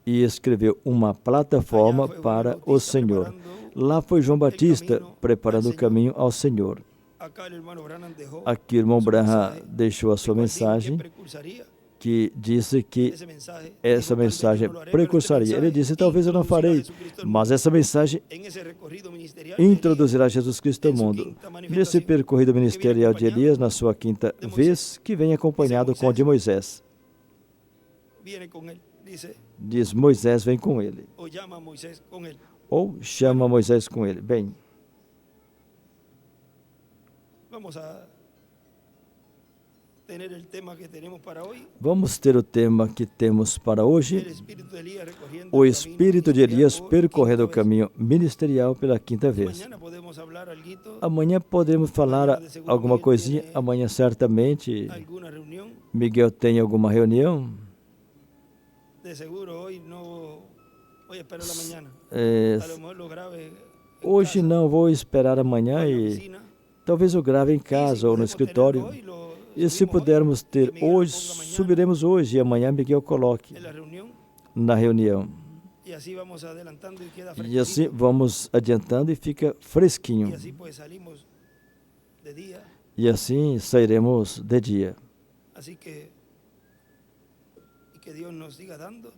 e escreveu uma plataforma Allá foi João para Batista o Senhor. preparando Lá foi João Batista caminho preparando ao o caminho ao Senhor. Acá el hermano Branham dejó Aqui o irmão su Branham mensaje, deixou a sua el cual dijo que mensagem, precursaria que disse que ese mensaje. essa Dijo, "Tal vez mensagem yo no lo haré, pero este precursaria. Ele mensaje disse, talvez eu não introducirá a farei, Jesucristo al mas mundo essa mensagem en ese recorrido ministerial de introduzirá Jesus Cristo ao em sua mundo. quinta Nesse manifestação, percorrido que ministerial vem de Elias, na sua quinta de Moisés. vez, que vem acompanhado com o de Moisés. Viene con él, dice, Diz, Moisés vem com ele. o llama a Moisés con él. Ou chama Moisés com ele. Bem, Vamos a tener el tema que tenemos para hoy. vamos ter o tema que temos para El hoje. espíritu de Elías recorriendo O el camino espírito de Elias ministerial por percorrendo o quinta vez. caminho ministerial pela quinta vez. Mañana podemos hablar alguito, Amanhã podemos falar alguma coisinha. Amanhã, certamente, alguna reunión. Miguel tem alguma reunião. De seguro hoy no voy a esperar la mañana. É, A lo mejor lo grabe en hoje casa, não, vou esperar o amanhã en la e oficina. talvez eu grave em Y si casa ou no podemos tenerlo escritório. hoy, lo E se subimos hoy, pudermos que ter Miguel lo hoje, ponga mañana subiremos hoje e amanhã Miguel coloque en la reunión. na reunião. Y así vamos adelantando y queda E assim fresquecito. vamos adiantando e fica Y fresquinho. así pues salimos de día. E assim sairemos de dia. Así que, y que Dios nos siga dando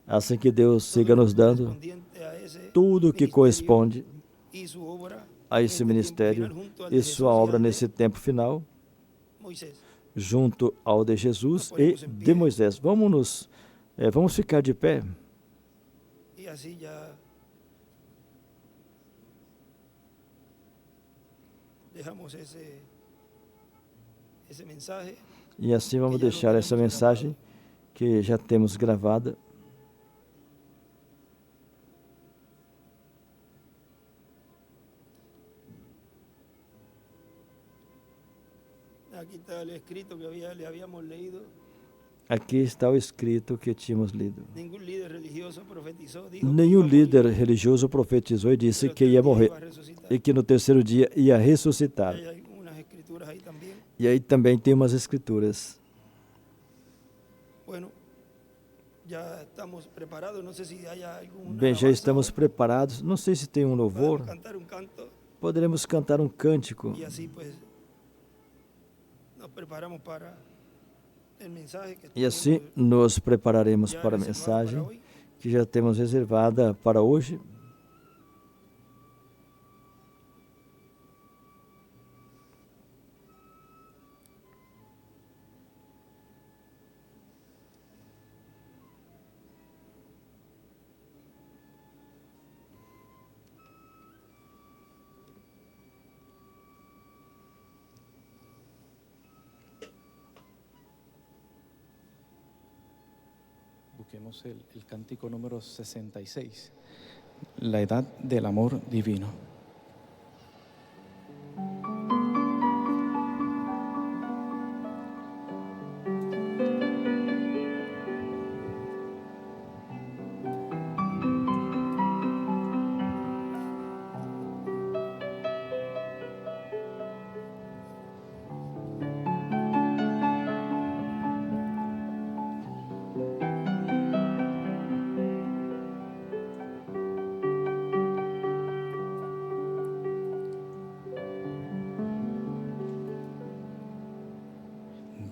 Assim que Deus todo siga lo nos dando correspondiente a ese tudo o que ministerio corresponde y su obra a en esse este tiempo ministério final, junto al e de sua Jesús y obra al de nesse tempo final, Moisés. junto ao de Jesus e de Moisés. Vamos ficar de pé. Y así ya dejamos ese mensaje. E assim vamos deixar essa mensagem que já temos gravada. Aquí está el escrito que le habíamos leído. Aqui está o escrito que tínhamos lido. Ningún líder religioso profetizó, dijo que Nenhum iba a morir, líder religioso profetizou e disse pero que ia el tercer día morrer iba a resucitar. e que no terceiro dia ia ressuscitar. Hay algunas escrituras ahí también. E aí também tem umas escrituras. Bueno, ya estamos preparados. No sé si hay alguna Bem, já alabanza estamos hoy. preparados. Não sei se tem um louvor. Podemos cantar un canto Poderemos cantar um cântico. y así pues nos preparamos para el mensaje que E assim tenemos nos prepararemos ya para a reservado para mensagem hoy. que já temos reservada para hoje. Busquemos el cántico número 66, la edad del amor divino.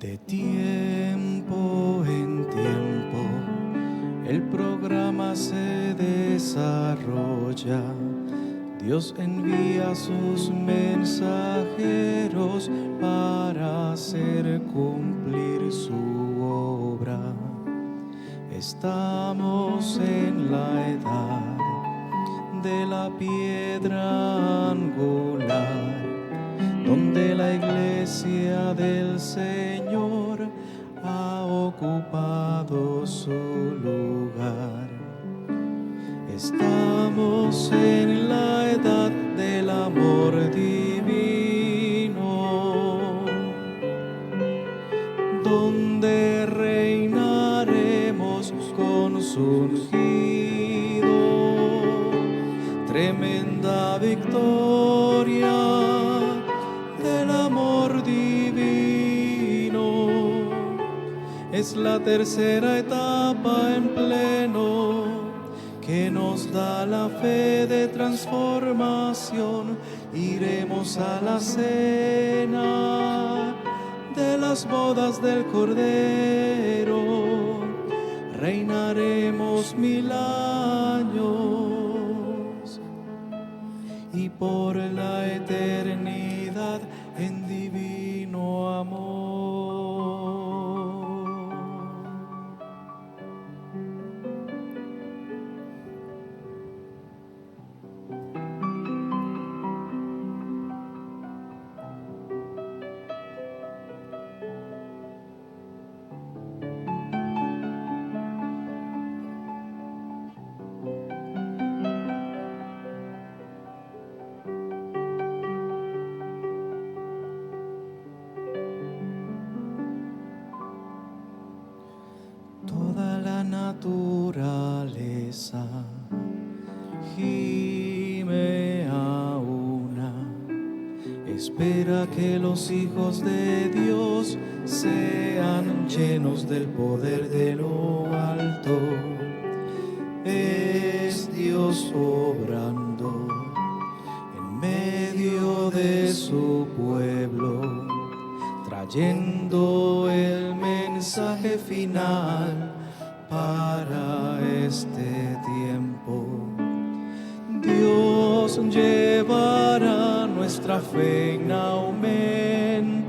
De tiempo en tiempo el programa se desarrolla. Dios envía sus mensajeros para hacer cumplir su obra. Estamos en la edad de la piedra angular, donde la iglesia del Señor ha ocupado su lugar. Estamos en la edad del amor divino, donde reinaremos con su ungido. Tremenda victoria del amor divino. Es la tercera etapa en pleno que nos da la fe de transformación. Iremos a la cena de las bodas del Cordero. Reinaremos 1000 años y por la eternidad en divino amor. Toda la naturaleza gime a una, espera que los hijos de Dios sean llenos del poder de lo alto. Es Dios obrando en medio de su pueblo, trayendo el mensaje final para este tiempo. Dios llevará nuestra fe en aumento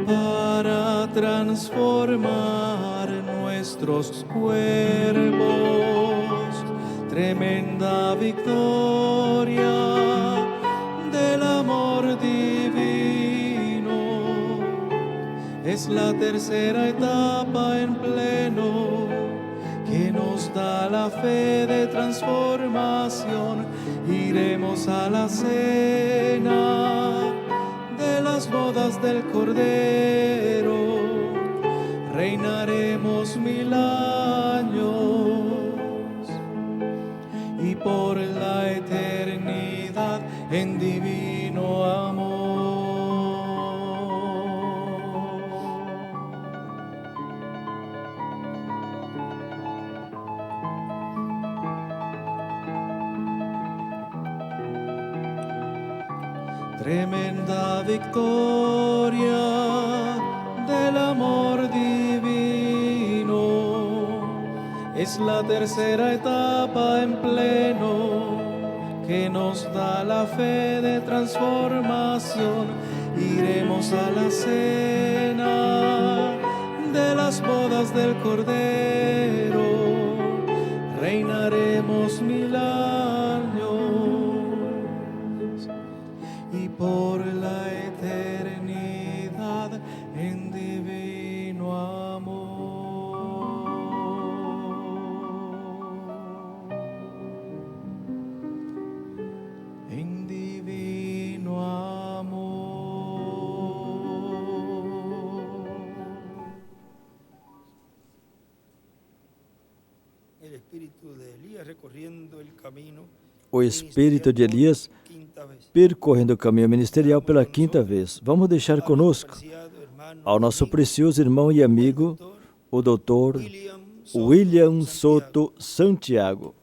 para transformar nuestros cuerpos. Tremenda victoria del amor divino. Es la tercera etapa en pleno que nos da la fe de transformación. Iremos a la cena de las bodas del Cordero. Reinaremos 1000 años y por la eternidad en divino amor. Tremenda victoria del amor divino. Es la tercera etapa en pleno que nos da la fe de transformación. Iremos a la cena de las bodas del Cordero. Reinaremos 1000 años y por la eternidad en divino amor. En divino amor. El espíritu de Elías recorriendo el camino. O espírito de Elias percorrendo o caminho ministerial pela 5ª vez. Vamos deixar conosco ao nosso precioso irmão e amigo, o Dr. William Soto Santiago.